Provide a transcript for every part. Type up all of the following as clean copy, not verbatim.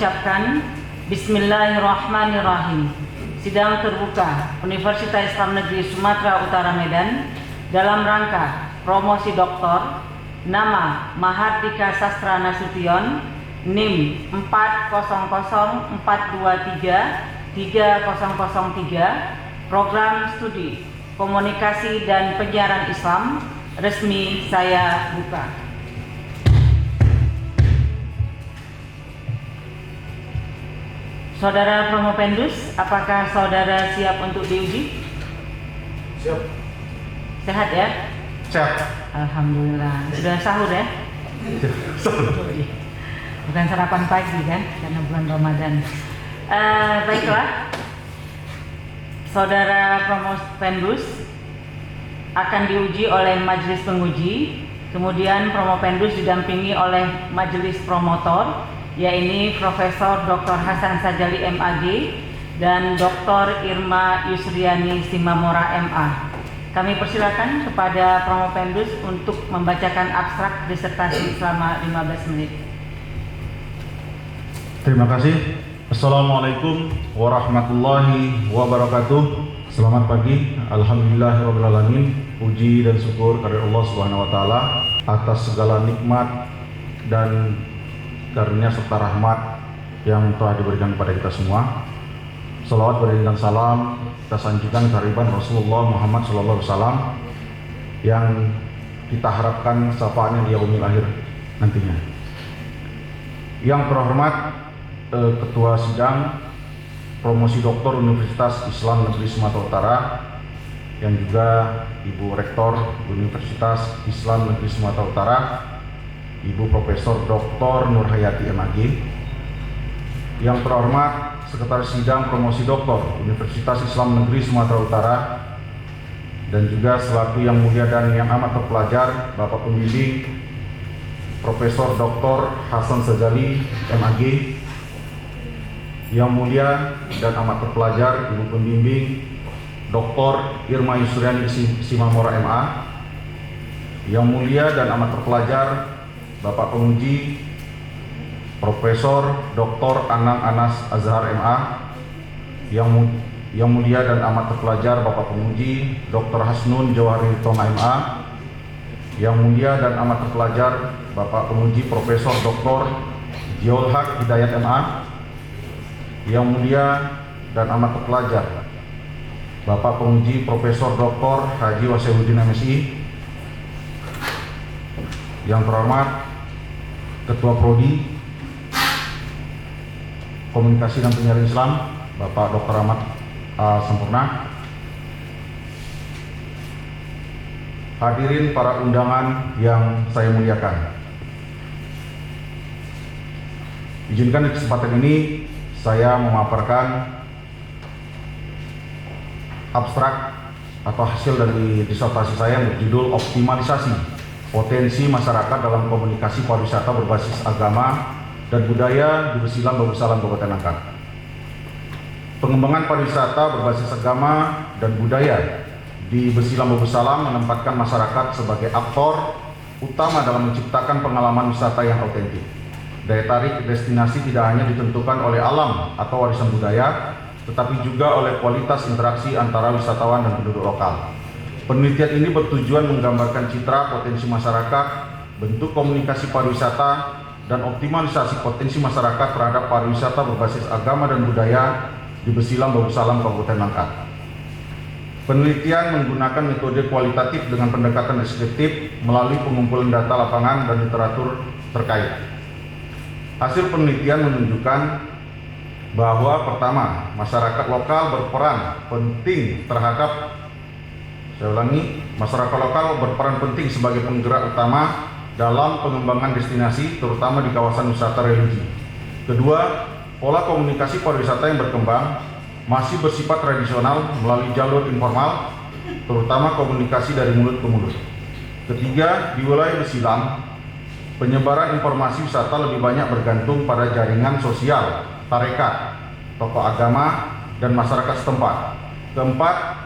mengucapkan Bismillahirrahmanirrahim. Sidang terbuka Universitas Islam Negeri Sumatera Utara Medan dalam rangka promosi doktor, nama Mahardika Sastra Nasution, NIM 40042330003, program studi Komunikasi dan Penyiaran Islam, resmi saya buka. Saudara Promopendus, apakah saudara siap untuk diuji? Siap. Sehat ya? Siap. Alhamdulillah. Sudah sahur ya? Bukan sarapan pagi kan? Karena bulan Ramadan. Baiklah, saudara Promopendus akan diuji oleh majelis penguji. Kemudian Promopendus didampingi oleh majelis promotor, yaitu Profesor Dr. Hasan Sajali MAG dan Dr. Irma Yusriani Simamora MA. Kami persilakan kepada Promopendus untuk membacakan abstrak disertasi selama 15 menit. Terima kasih. Assalamualaikum warahmatullahi wabarakatuh. Selamat pagi. Alhamdulillahirabbil alamin. Puji dan syukur kepada Allah Subhanahu wa taala atas segala nikmat dan karunia serta rahmat yang telah diberikan kepada kita semua. Salawat dan salam kita sanjungkan kehadiran Rasulullah Muhammad SAW yang kita harapkan syafaatnya di yaumil akhir nantinya. Yang terhormat Ketua Sidang Promosi Doktor Universitas Islam Negeri Sumatera Utara, yang juga Ibu Rektor Universitas Islam Negeri Sumatera Utara, Ibu Profesor Dr. Nurhayati MAG. Yang terhormat Sekretaris Sidang Promosi Doktor Universitas Islam Negeri Sumatera Utara, dan juga selaku yang mulia dan yang amat terpelajar Bapak Pembimbing Profesor Dr. Hasan Sajali MAG. Yang mulia dan amat terpelajar Ibu Pembimbing Dr. Irma Yusriani Simamora MA. Yang mulia dan amat terpelajar Bapak Penguji Profesor Dr. Anang Anas Azhar MA. Yang mulia dan amat terpelajar Bapak Penguji Dr. Hasnun Jawahari Toma MA. Yang mulia dan amat terpelajar Bapak Penguji Profesor Dr. Jiol Haq Hidayat MA. Yang mulia dan amat terpelajar Bapak Penguji Profesor Dr. Haji Wasihuddin MSI. Yang terhormat Ketua Prodi Komunikasi dan Penyiaran Islam Bapak Dr. Ahmad Sempurna. Hadirin para undangan yang saya muliakan, izinkan di kesempatan ini saya memaparkan abstrak atau hasil dari disertasi saya berjudul Optimalisasi Potensi Masyarakat dalam Komunikasi Pariwisata Berbasis Agama dan Budaya di Besilam Babusalam Kabupaten Langkat. Pengembangan pariwisata berbasis agama dan budaya di Besilam Babusalam menempatkan masyarakat sebagai aktor utama dalam menciptakan pengalaman wisata yang autentik. Daya tarik destinasi tidak hanya ditentukan oleh alam atau warisan budaya, tetapi juga oleh kualitas interaksi antara wisatawan dan penduduk lokal. Penelitian ini bertujuan menggambarkan citra potensi masyarakat, bentuk komunikasi pariwisata, dan optimalisasi potensi masyarakat terhadap pariwisata berbasis agama dan budaya di Besilam Babusalam Kabupaten Langkat. Penelitian menggunakan metode kualitatif dengan pendekatan deskriptif melalui pengumpulan data lapangan dan literatur terkait. Hasil penelitian menunjukkan bahwa pertama, masyarakat lokal berperan penting terhadap, masyarakat lokal berperan penting sebagai penggerak utama dalam pengembangan destinasi, terutama di kawasan wisata religi. Kedua, pola komunikasi pariwisata yang berkembang masih bersifat tradisional melalui jalur informal, terutama komunikasi dari mulut ke mulut. Ketiga, di wilayah Besilam, penyebaran informasi wisata lebih banyak bergantung pada jaringan sosial, tarekat, tokoh agama, dan masyarakat setempat. Keempat,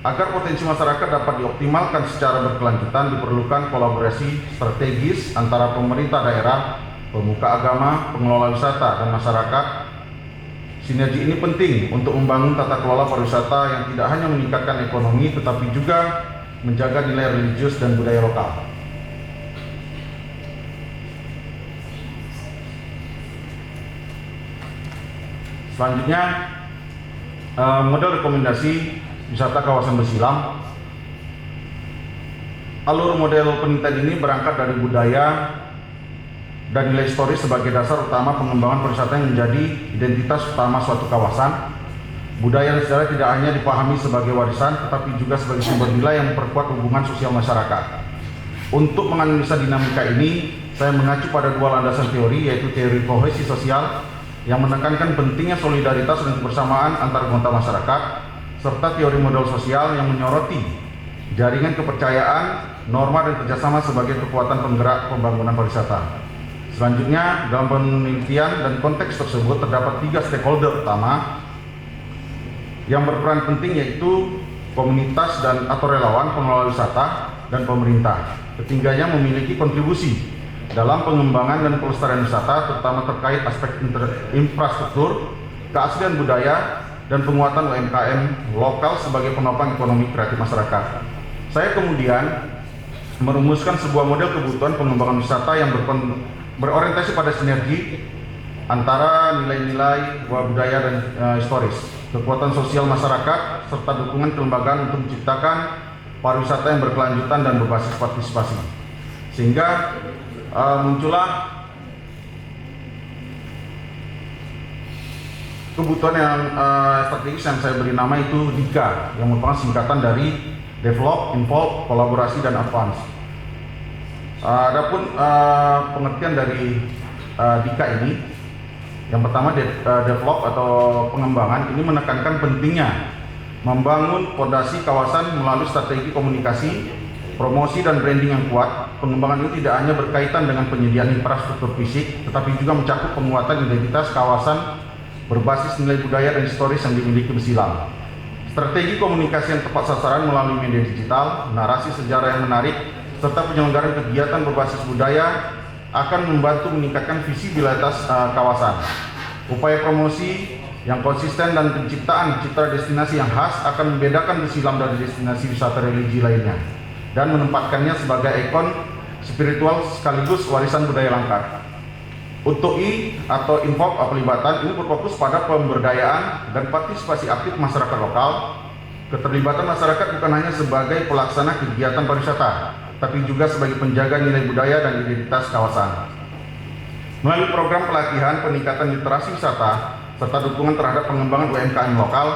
agar potensi masyarakat dapat dioptimalkan secara berkelanjutan, diperlukan kolaborasi strategis antara pemerintah daerah, pemuka agama, pengelola wisata, dan masyarakat. Sinergi ini penting untuk membangun tata kelola pariwisata yang tidak hanya meningkatkan ekonomi tetapi juga menjaga nilai religius dan budaya lokal. Selanjutnya, model rekomendasi wisata kawasan Besilam. Alur model penelitian ini berangkat dari budaya dan nilai historis sebagai dasar utama pengembangan pariwisata yang menjadi identitas utama suatu kawasan. Budaya dan sejarah tidak hanya dipahami sebagai warisan, tetapi juga sebagai sumber nilai yang memperkuat hubungan sosial masyarakat. Untuk menganalisa dinamika ini, saya mengacu pada dua landasan teori, yaitu teori kohesi sosial yang menekankan pentingnya solidaritas dan kebersamaan antar anggota masyarakat, serta teori modal sosial yang menyoroti jaringan kepercayaan, norma dan kerjasama sebagai kekuatan penggerak pembangunan pariwisata. Selanjutnya, dalam penelitian dan konteks tersebut terdapat 3 stakeholder utama yang berperan penting, yaitu komunitas dan atau relawan, pengelola wisata, dan pemerintah. Ketiganya memiliki kontribusi dalam pengembangan dan pelestarian wisata, terutama terkait aspek infrastruktur, keaslian budaya, dan penguatan UMKM lokal sebagai penopang ekonomi kreatif masyarakat. Saya kemudian merumuskan sebuah model kebutuhan pengembangan wisata yang berorientasi pada sinergi antara nilai-nilai budaya dan historis, kekuatan sosial masyarakat, serta dukungan kelembagaan untuk menciptakan pariwisata yang berkelanjutan dan berbasis partisipasi. Sehingga muncullah kebutuhan yang strategis yang saya beri nama itu DIKA, yang merupakan singkatan dari Develop, Involve, Kolaborasi, dan Advance. Adapun pengertian dari DIKA ini, yang pertama develop atau pengembangan, ini menekankan pentingnya membangun fondasi kawasan melalui strategi komunikasi, promosi, dan branding yang kuat. Pengembangan ini tidak hanya berkaitan dengan penyediaan infrastruktur fisik, tetapi juga mencakup penguatan identitas kawasan berbasis nilai budaya dan historis yang dimiliki Besilam. Strategi komunikasi yang tepat sasaran melalui media digital, narasi sejarah yang menarik, serta penyelenggaraan kegiatan berbasis budaya akan membantu meningkatkan visibilitas kawasan. Upaya promosi yang konsisten dan penciptaan citra destinasi yang khas akan membedakan Besilam dari destinasi wisata religi lainnya dan menempatkannya sebagai ikon spiritual sekaligus warisan budaya langka. Untuk I atau Involve pelibatan ini berfokus pada pemberdayaan dan partisipasi aktif masyarakat lokal. Keterlibatan masyarakat bukan hanya sebagai pelaksana kegiatan pariwisata, tapi juga sebagai penjaga nilai budaya dan identitas kawasan. Melalui program pelatihan, peningkatan literasi wisata, serta dukungan terhadap pengembangan UMKM lokal,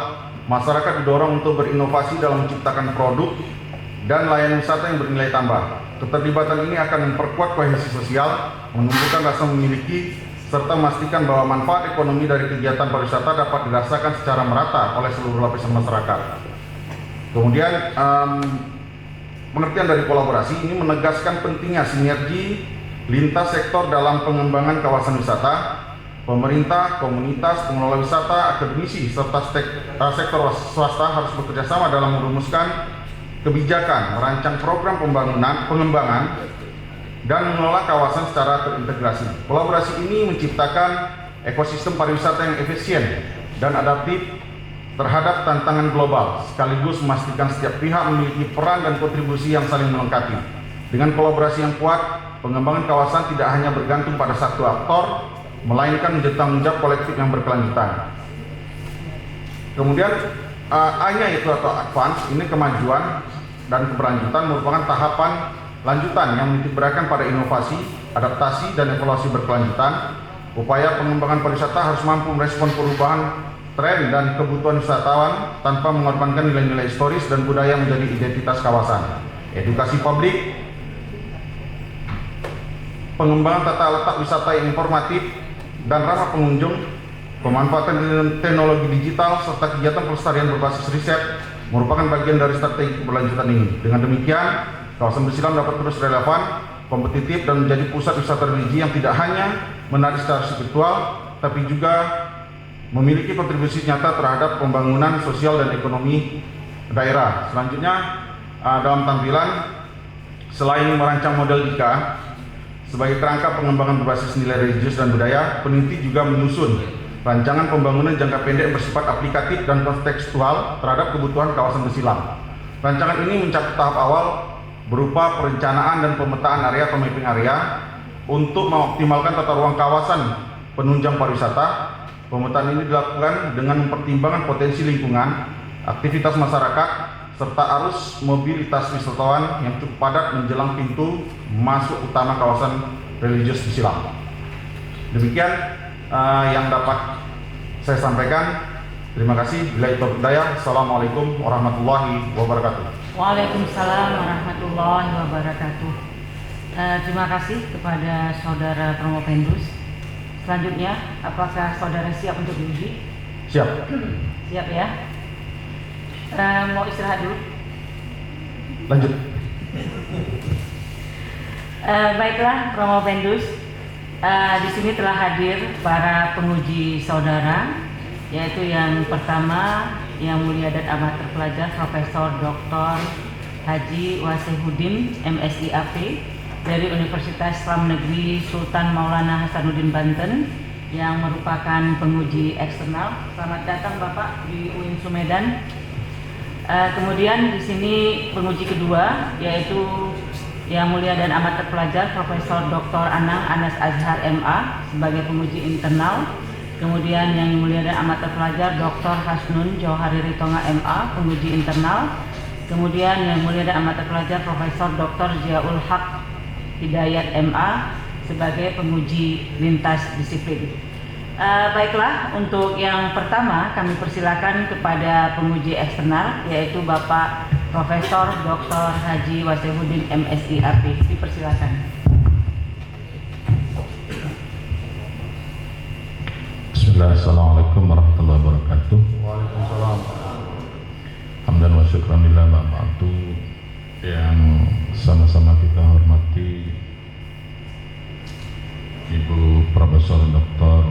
masyarakat didorong untuk berinovasi dalam menciptakan produk dan layanan wisata yang bernilai tambah. Keterlibatan ini akan memperkuat kohesi sosial, menumbuhkan rasa memiliki, serta memastikan bahwa manfaat ekonomi dari kegiatan pariwisata dapat dirasakan secara merata oleh seluruh lapisan masyarakat. Kemudian, pengertian dari kolaborasi ini menegaskan pentingnya sinergi lintas sektor dalam pengembangan kawasan wisata. Pemerintah, komunitas, pengelola wisata, akademisi, serta sektor swasta harus bekerjasama dalam merumuskan kebijakan, merancang program pengembangan, dan mengelola kawasan secara terintegrasi. Kolaborasi ini menciptakan ekosistem pariwisata yang efisien dan adaptif terhadap tantangan global, sekaligus memastikan setiap pihak memiliki peran dan kontribusi yang saling melengkapi. Dengan kolaborasi yang kuat, pengembangan kawasan tidak hanya bergantung pada satu aktor, melainkan menjadi tanggung jawab kolektif yang berkelanjutan. Kemudian A-nya itu atau advance, ini kemajuan dan keberlanjutan merupakan tahapan lanjutan yang menitikberatkan pada inovasi, adaptasi, dan evaluasi berkelanjutan. Upaya pengembangan pariwisata harus mampu merespon perubahan tren dan kebutuhan wisatawan tanpa mengorbankan nilai-nilai historis dan budaya menjadi identitas kawasan. Edukasi publik, pengembangan tata letak wisata yang informatif dan ramah pengunjung, pemanfaatan teknologi digital, serta kegiatan pelestarian berbasis riset merupakan bagian dari strategi keberlanjutan ini. Dengan demikian, kawasan Besilam dapat terus relevan, kompetitif, dan menjadi pusat wisata religi yang tidak hanya menarik secara spiritual, tapi juga memiliki kontribusi nyata terhadap pembangunan sosial dan ekonomi daerah. Selanjutnya, dalam tampilan, selain merancang model DIKA, Sebagai kerangka pengembangan berbasis nilai religius dan budaya, peneliti juga menyusun rancangan pembangunan jangka pendek yang bersifat aplikatif dan kontekstual terhadap kebutuhan kawasan Besilang. Rancangan ini mencakup tahap awal berupa perencanaan dan pemetaan area atau mapping area untuk mengoptimalkan tata ruang kawasan penunjang pariwisata. Pemetaan ini dilakukan dengan mempertimbangkan potensi lingkungan, aktivitas masyarakat, serta arus mobilitas wisatawan yang cukup padat menjelang pintu masuk utama kawasan religius Besilang. Demikian yang dapat saya sampaikan. Terima kasih. Billahi taufiq hidayah. Assalamualaikum warahmatullahi wabarakatuh. Waalaikumsalam warahmatullahi wabarakatuh. Terima kasih kepada Saudara Promopendus. Selanjutnya, apakah saudara siap untuk diuji? Siap. Siap ya. Mau istirahat dulu? Lanjut. Baiklah, Promopendus. Di sini telah hadir para penguji saudara, yaitu yang pertama Yang Mulia dan Amat Terpelajar Profesor Dr. Haji Wasehudin MSIAP dari Universitas Islam Negeri Sultan Maulana Hasanuddin Banten yang merupakan penguji eksternal. Selamat datang Bapak di UIN Sumedan. Kemudian di sini penguji kedua yaitu Yang Mulia dan Amat Terpelajar Profesor Dr. Anang Anas Azhar MA sebagai penguji internal. Kemudian Yang Mulia dan Amat Terpelajar Dr. Hasnun Jauhari Ritonga MA penguji internal. Kemudian Yang Mulia dan Amat Terpelajar Profesor Dr. Ziaul Haq Hidayat MA sebagai penguji lintas disiplin. Baiklah, untuk yang pertama kami persilakan kepada penguji eksternal yaitu Bapak Profesor Dr. Haji Wasehudin MSIAP. Dipersilakan. Bismillah, Assalamualaikum warahmatullahi wabarakatuh. Waalaikumsalam. Hamdan wa syukran lillah ma'atu yang sama-sama kita hormati Ibu Profesor Dr.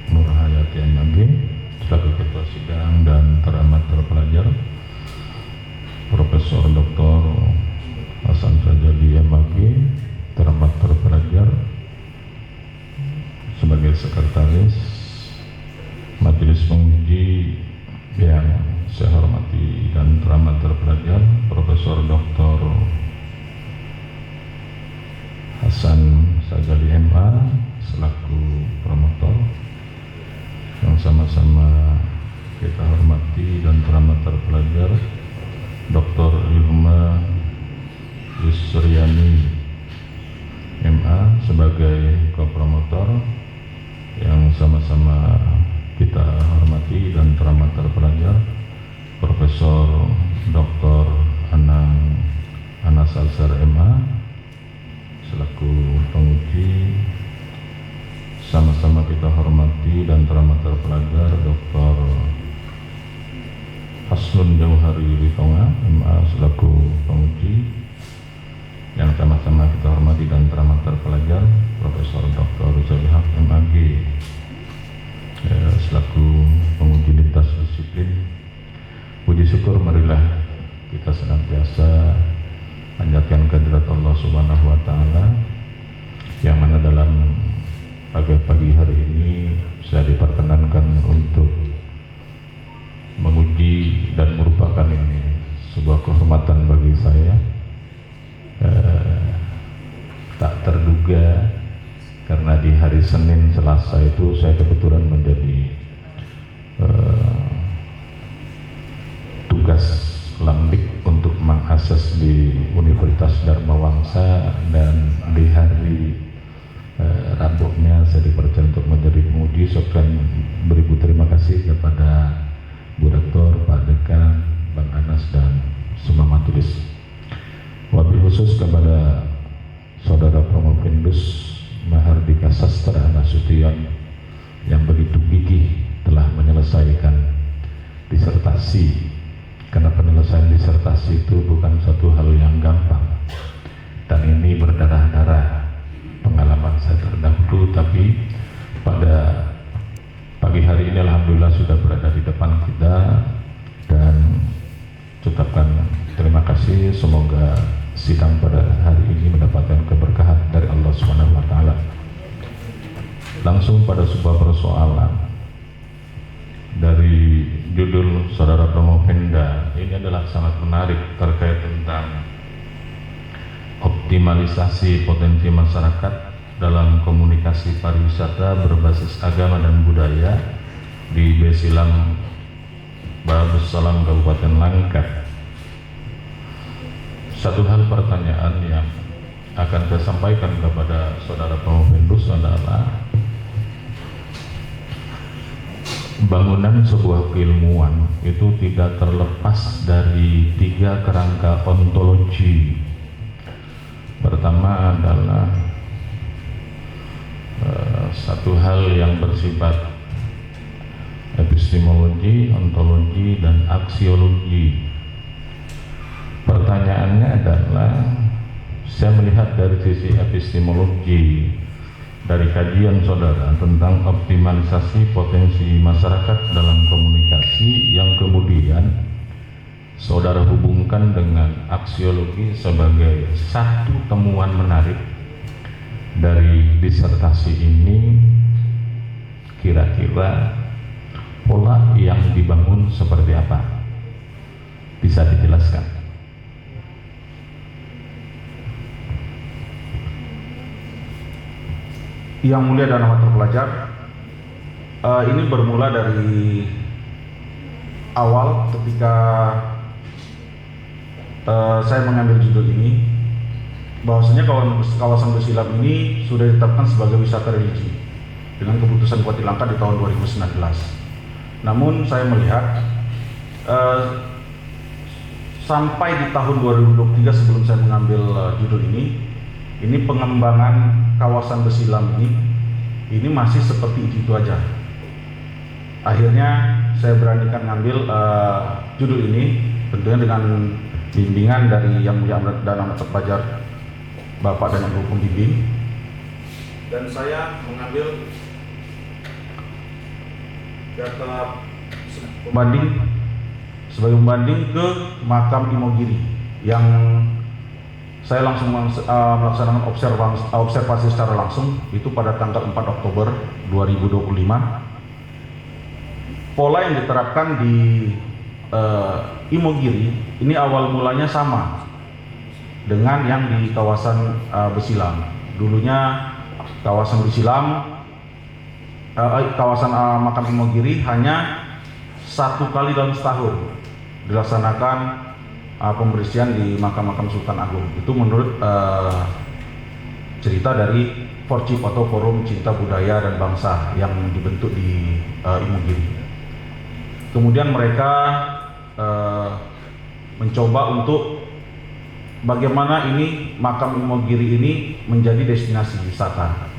Nur Hayati MAG selaku Ketua Sidang dan teramat terpelajar, Profesor Dr. Hasan Sajali MAG teramat terpelajar sebagai sekretaris, majelis penguji yang saya hormati dan teramat terpelajar, Profesor Dr. Hasan Sajali MA selaku promotor yang sama-sama kita hormati dan teramat terpelajar, Dr. Ilma Yusriani MA sebagai kopromotor yang sama-sama kita hormati dan teramat terpelajar, Profesor Dr. Anang Anas Azhar MA selaku penguji, sama-sama kita hormati dan teramat terpelajar, Dr. Hasnun Jauhari Ritonga MA selaku penguji, yang sama-sama kita hormati dan teramat terpelajar, Profesor Dr. Ziaul Haq MAG selaku penguji lintas disiplin. Puji syukur marilah kita senantiasa panjatkan kehadirat Allah Subhanahu wa taala yang mana dalam pagi hari ini saya diperkenankan untuk menguji dan merupakan ini sebuah kehormatan bagi saya. Tak terduga karena di hari Senin Selasa itu saya kebetulan menjadi tugas Lamdik untuk mengakses di Universitas Dharma Wangsa, dan di hari Rabunya saya dipercaya untuk menjadi penguji. Saya beribu terima kasih kepada Bu Rektor, Pak Dekan, Bang Anas dan semua majelis. Wabil khusus kepada Saudara Promopendus Mahardika Sastra Nasution yang begitu gigih telah menyelesaikan disertasi, karena penyelesaian disertasi itu bukan satu hal yang gampang, dan ini berdarah-darah pengalaman saya terdahulu, tapi pada pagi hari ini alhamdulillah sudah berada di depan kita, dan ucapkan terima kasih. Semoga sidang pada hari ini mendapatkan keberkahan dari langsung pada sebuah persoalan. Dari judul Saudara Pramopenda ini adalah sangat menarik terkait tentang optimalisasi potensi masyarakat dalam komunikasi pariwisata berbasis agama dan budaya di Besilam Babussalam Kabupaten Langkat. Satu hal pertanyaan yang akan saya sampaikan kepada Saudara Pramopendus adalah bangunan sebuah keilmuan itu tidak terlepas dari 3 kerangka ontologi. Pertama adalah satu hal yang bersifat epistemologi, ontologi, dan aksiologi. Pertanyaannya adalah, saya melihat dari sisi epistemologi dari kajian saudara tentang optimalisasi potensi masyarakat dalam komunikasi yang kemudian saudara hubungkan dengan aksiologi sebagai satu temuan menarik dari disertasi ini. Kira-kira pola yang dibangun seperti apa? Bisa dijelaskan? Yang mulia dan amat terpelajar, ini bermula dari awal ketika saya mengambil judul ini, bahwasanya kawasan Besilam ini sudah ditetapkan sebagai wisata religi dengan keputusan Bupati Langkat di tahun 2019. Namun saya melihat sampai di tahun 2023 sebelum saya mengambil judul ini pengembangan kawasan Besilam ini masih seperti itu aja. Akhirnya saya beranikan ngambil judul ini, tentunya dengan bimbingan dari Yang Mulia dan Amat Terpelajar Bapak dan Ibu Pembimbing, dan saya mengambil data sebagai pembanding ke makam Imogiri yang saya langsung melaksanakan observasi secara langsung itu pada tanggal 4 Oktober 2025. Pola yang diterapkan di Imogiri ini awal mulanya sama dengan yang di kawasan Besilam. Dulunya kawasan Besilam, kawasan makam Imogiri hanya 1 kali dalam setahun dilaksanakan pembersihan di makam-makam Sultan Agung. Itu menurut cerita dari Forcip atau Forum Cinta Budaya dan Bangsa yang dibentuk di Imogiri. Kemudian mereka mencoba untuk bagaimana ini makam Imogiri ini menjadi destinasi wisata.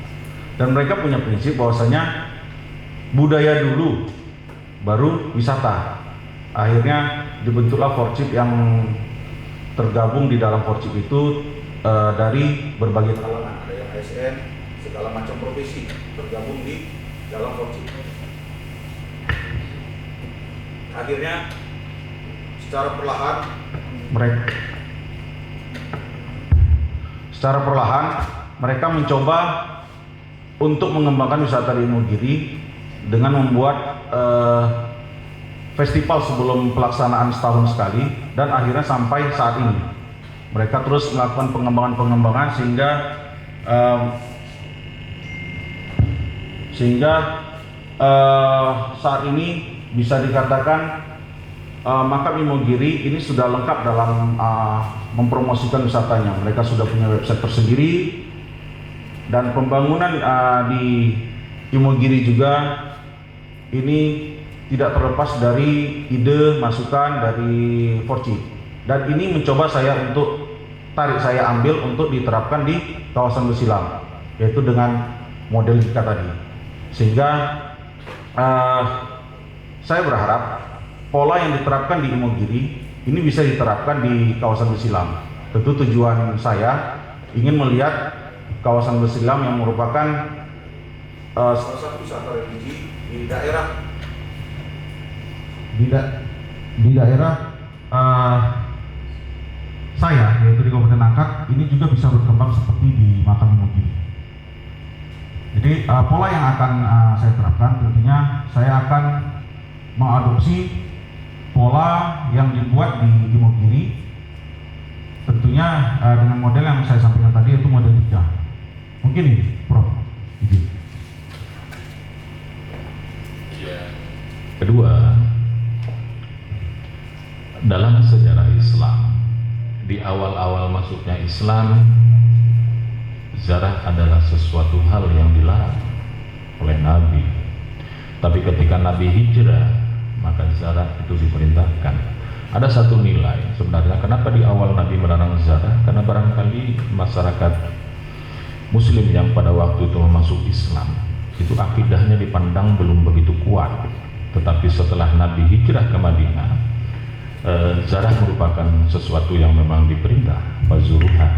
Dan mereka punya prinsip bahwasanya budaya dulu baru wisata. Akhirnya dibentuklah Forcip yang tergabung di dalam Forcip itu dari berbagai kalangan, ada yang ASN, segala macam profesi tergabung di dalam Forcip. Akhirnya secara perlahan mereka mencoba untuk mengembangkan wisata di Imogiri dengan membuat festival sebelum pelaksanaan setahun sekali, dan akhirnya sampai saat ini mereka terus melakukan pengembangan sehingga saat ini bisa dikatakan makam Imogiri ini sudah lengkap dalam mempromosikan wisatanya. Mereka sudah punya website tersendiri, dan pembangunan di Imogiri juga ini tidak terlepas dari ide masukan dari Forcip, dan ini mencoba saya ambil untuk diterapkan di kawasan Besilam, yaitu dengan model jika tadi, sehingga saya berharap pola yang diterapkan di Imogiri ini bisa diterapkan di kawasan Besilam. Tentu tujuan saya ingin melihat kawasan Besilam yang merupakan salah satu wisata religi di daerah saya, yaitu di Kabupaten Langkat, ini juga bisa berkembang seperti di makam Imogiri. Jadi pola yang akan saya terapkan tentunya saya akan mengadopsi pola yang dibuat di Imogiri, tentunya dengan model yang saya sampaikan tadi, yaitu model 3. Mungkin ini, Prof. Izin. Kedua, dalam sejarah Islam, di awal-awal masuknya Islam, zarah adalah sesuatu hal yang dilarang oleh Nabi. Tapi ketika Nabi hijrah, maka zarah itu diperintahkan. Ada satu nilai sebenarnya kenapa di awal Nabi melarang zarah, karena barangkali masyarakat Muslim yang pada waktu itu masuk Islam itu akidahnya dipandang belum begitu kuat. Tetapi setelah Nabi hijrah ke Madinah, zarah merupakan sesuatu yang memang diperintah, fazuruha.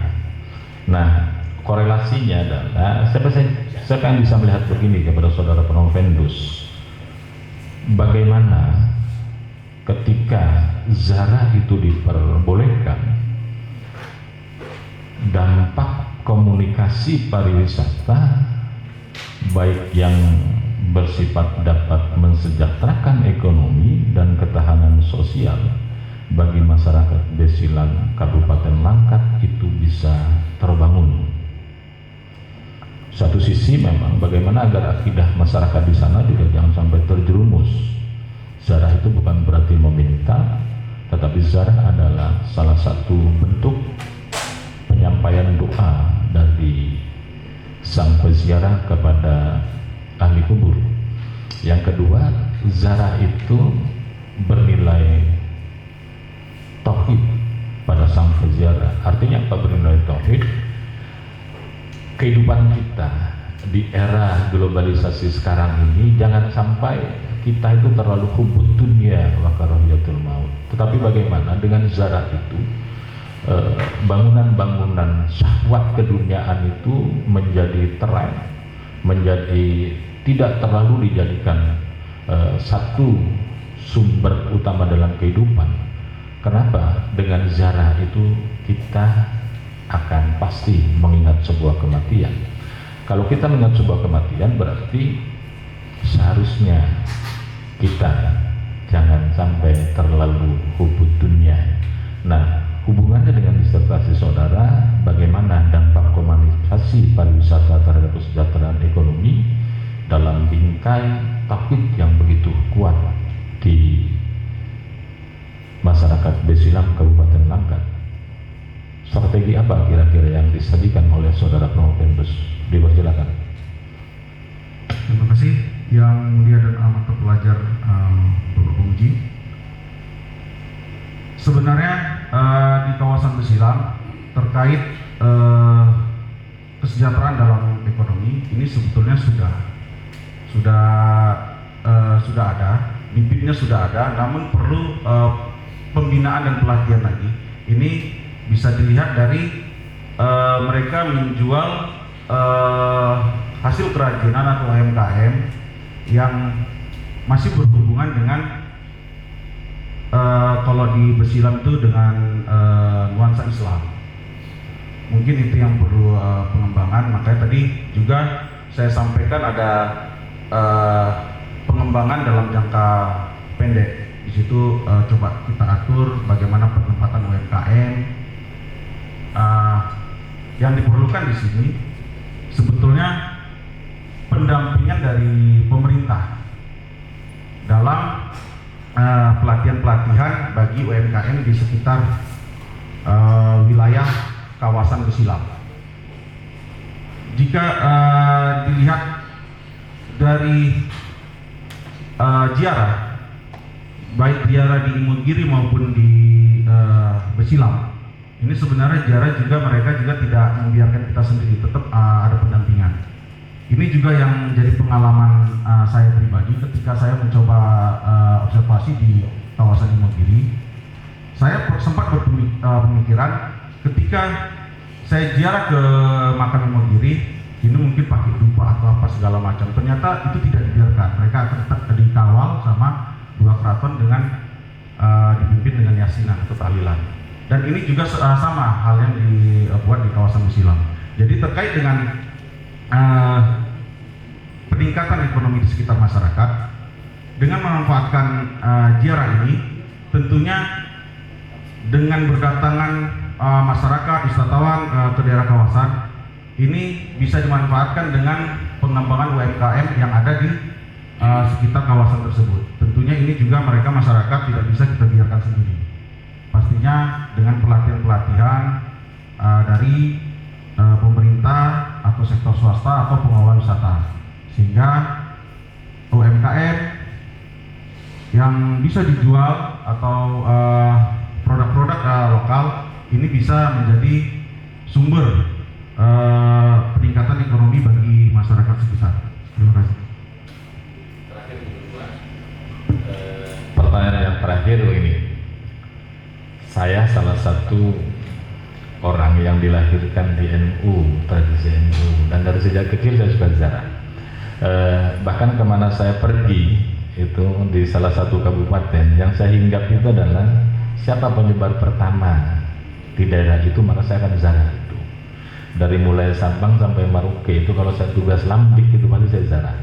Nah, korelasinya adalah siapa yang bisa melihat begini kepada saudara Promovendus, bagaimana ketika zarah itu diperbolehkan, dampak komunikasi pariwisata baik yang bersifat dapat mensejahterakan ekonomi dan ketahanan sosial bagi masyarakat Besilan Kabupaten Langkat itu bisa terbangun. Satu sisi memang bagaimana agar akidah masyarakat di sana juga jangan sampai terjerumus. Zarah itu bukan berarti meminta, tetapi zarah adalah salah satu bentuk penyampaian doa dari sang peziarah kepada ahli kubur. Yang kedua, zarah itu bernilai tauhid pada sang peziarah. Artinya apa bernilai tauhid? Kehidupan kita di era globalisasi sekarang ini jangan sampai kita itu terlalu hubud dunia wa karahiyatul maut. Tetapi bagaimana dengan zarah itu bangunan-bangunan syahwat keduniaan itu menjadi tren, menjadi tidak terlalu dijadikan satu sumber utama dalam kehidupan. Kenapa? Dengan zarah itu kita akan pasti mengingat sebuah kematian. Kalau kita mengingat sebuah kematian berarti seharusnya kita jangan sampai terlalu hubud dunia. Nah, hubungannya dengan disertasi saudara, bagaimana dampak komunikasi pariwisata terhadap kesejahteraan ekonomi dalam bingkai tauhid yang begitu kuat di masyarakat Besilam Kabupaten Langkat. Strategi apa kira-kira yang disajikan oleh saudara Promovendus? Dipersilakan. Terima kasih yang mulia dan amat terpelajar Bapak Penguji. Sebenarnya di kawasan Besilam terkait kesejahteraan dalam ekonomi ini sebetulnya sudah ada, bibitnya sudah ada, namun perlu pembinaan dan pelatihan lagi. Ini bisa dilihat dari mereka menjual hasil kerajinan atau UMKM yang masih berhubungan dengan kalau di Besilam itu dengan nuansa Islam. Mungkin itu yang perlu pengembangan. Makanya tadi juga saya sampaikan ada pengembangan dalam jangka pendek. Di situ coba kita atur bagaimana penempatan UMKM. Yang diperlukan di sini sebetulnya pendampingan dari pemerintah dalam pelatihan-pelatihan bagi UMKM di sekitar wilayah kawasan Besilam. Jika dilihat dari ziarah, baik ziarah di Imogiri maupun di Besilam, ini sebenarnya ziarah juga mereka juga tidak membiarkan kita sendiri, tetap ada pendampingan. Ini juga yang menjadi pengalaman saya pribadi ketika saya mencoba observasi di kawasan Imogiri. Saya sempat berpemikiran ketika saya ziarah ke makam Imogiri, ini mungkin pakai dupa atau apa segala macam. Ternyata itu tidak dibiarkan. Mereka akan tetap dikawal sama dua keraton dengan dipimpin dengan yasinah atau tahlilan. Dan ini juga sama hal yang dibuat di kawasan Besilam. Jadi terkait dengan peningkatan ekonomi di sekitar masyarakat. Dengan memanfaatkan ziarah ini, tentunya dengan berdatangan masyarakat wisatawan ke daerah kawasan ini bisa dimanfaatkan dengan pengembangan UMKM yang ada di sekitar kawasan tersebut. Tentunya ini juga mereka masyarakat tidak bisa kita biarkan sendiri. Pastinya dengan pelatihan-pelatihan dari pemerintah atau sektor swasta atau pengelola wisata, sehingga UMKM yang bisa dijual atau produk-produk lokal ini bisa menjadi sumber peningkatan ekonomi bagi masyarakat sekitar. Terima kasih. Pertanyaan yang terakhir begini, saya salah satu orang yang dilahirkan di NU, tradisi NU, dan dari sejak kecil saya suka ziarah. Bahkan kemana saya pergi itu di salah satu kabupaten yang saya hinggap itu adalah siapa penyebar pertama di daerah itu, maka saya akan ziarah itu. Dari mulai Sabang sampai Maroke itu kalau saya tugas Lambik itu pasti saya ziarah.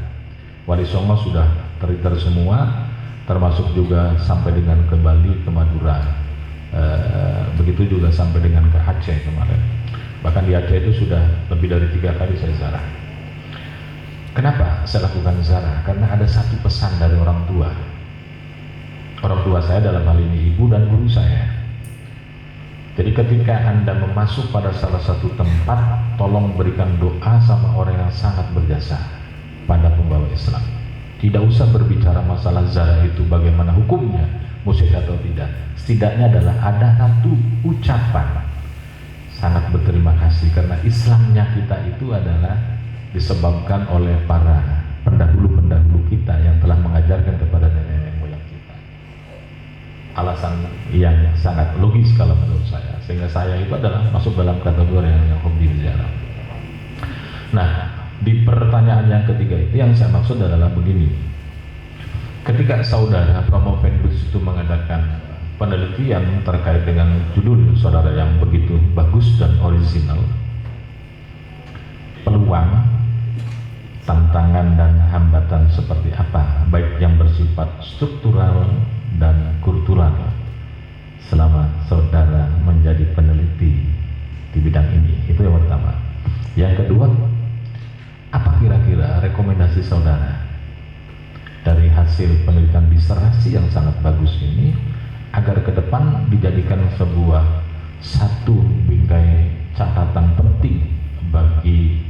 Wali Songo sudah teriter semua, termasuk juga sampai dengan ke Bali, ke Madura. Begitu juga sampai dengan ke Aceh kemarin. Bahkan di Aceh itu sudah lebih dari 3 kali saya ziarah. Kenapa saya lakukan ziarah? Karena ada satu pesan dari orang tua. Orang tua saya dalam hal ini ibu dan guru saya. Jadi ketika Anda memasuk pada salah satu tempat, tolong berikan doa sama orang yang sangat berjasa pada pembawa Islam. Tidak usah berbicara masalah ziarah itu bagaimana hukumnya, musyrik atau tidak. Setidaknya adalah ada satu ucapan sangat berterima kasih karena Islamnya kita itu adalah disebabkan oleh para pendahulu-pendahulu kita yang telah mengajarkan kepada nenek moyang kita. Alasan yang sangat logis kalau menurut saya, sehingga saya itu adalah masuk dalam kategori yang hobi ziarah. Nah, di pertanyaan yang ketiga itu yang saya maksud adalah begini. Ketika saudara Promovendus itu mengadakan penelitian terkait dengan judul saudara yang begitu bagus dan orisinal, peluang, tantangan dan hambatan seperti apa, baik yang bersifat struktural dan kultural, selama saudara menjadi peneliti di bidang ini. Itu yang pertama. Yang kedua, apa kira-kira rekomendasi saudara dari hasil penelitian disertasi yang sangat bagus ini agar ke depan dijadikan sebuah satu bingkai catatan penting bagi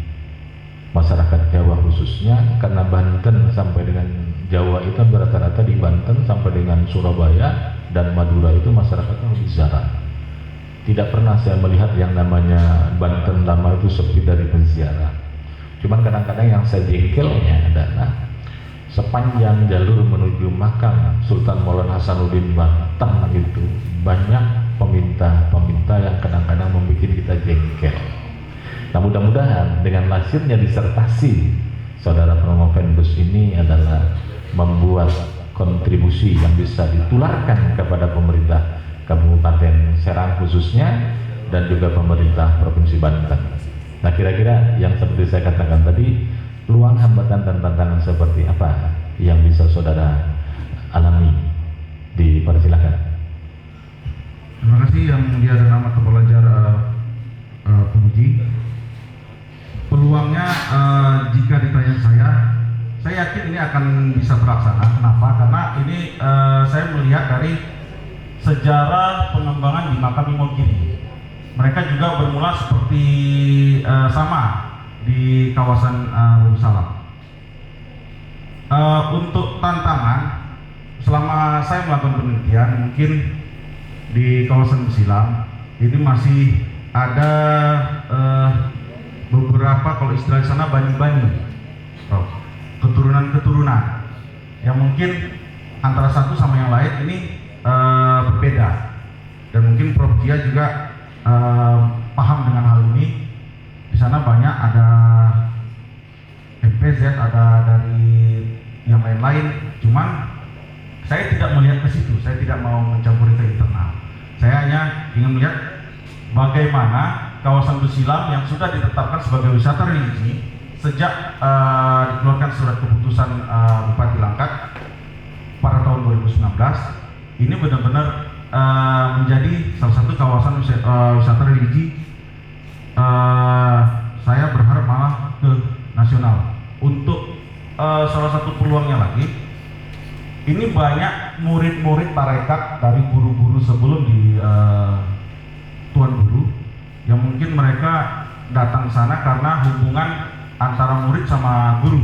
masyarakat Jawa khususnya, karena Banten sampai dengan Jawa itu rata-rata di Banten sampai dengan Surabaya dan Madura itu masyarakatnya lebih ziarah. Tidak pernah saya melihat yang namanya Banten lama itu sepi dari penziarah. Cuman kadang-kadang yang saya jengkelnya adalah sepanjang jalur menuju makam Sultan Maulana Hasanuddin Banten itu banyak peminta-peminta yang kadang-kadang membuat kita jengkel. Nah, mudah-mudahan dengan lahirnya disertasi saudara Promovendus ini adalah membuat kontribusi yang bisa ditularkan kepada pemerintah Kabupaten Serang khususnya dan juga pemerintah Provinsi Banten. Nah, kira-kira yang seperti saya katakan tadi, peluang, hambatan dan tantangan seperti apa yang bisa saudara alami? Dipersilakan. Terima kasih Yang Mulia dan Amat Terpelajar Penguji. Peluangnya jika ditanya saya yakin ini akan bisa terlaksana. Kenapa? Karena ini saya melihat dari sejarah pengembangan di makam Imogiri. Mereka juga bermula seperti sama di kawasan Darussalam. Untuk tantangan, selama saya melakukan penelitian, mungkin di kawasan Silam ini masih ada beberapa, kalau istilah di sana, bani-bani, keturunan-keturunan yang mungkin antara satu sama yang lain ini berbeda, dan mungkin Prof. Dia juga paham dengan hal ini. Di sana banyak ada MPZ, ada dari yang lain-lain. Cuman saya tidak melihat ke situ, saya tidak mau mencampuri ke internal. Saya hanya ingin melihat bagaimana kawasan Darussalam yang sudah ditetapkan sebagai wisata religi sejak dikeluarkan surat keputusan Bupati Langkat pada tahun 2019, ini benar-benar menjadi salah satu kawasan wisata religi. Saya berharap malah ke nasional. Untuk salah satu peluangnya lagi, ini banyak murid-murid tarekat dari guru-guru sebelum di Tuan Guru yang mungkin mereka datang ke sana karena hubungan antara murid sama guru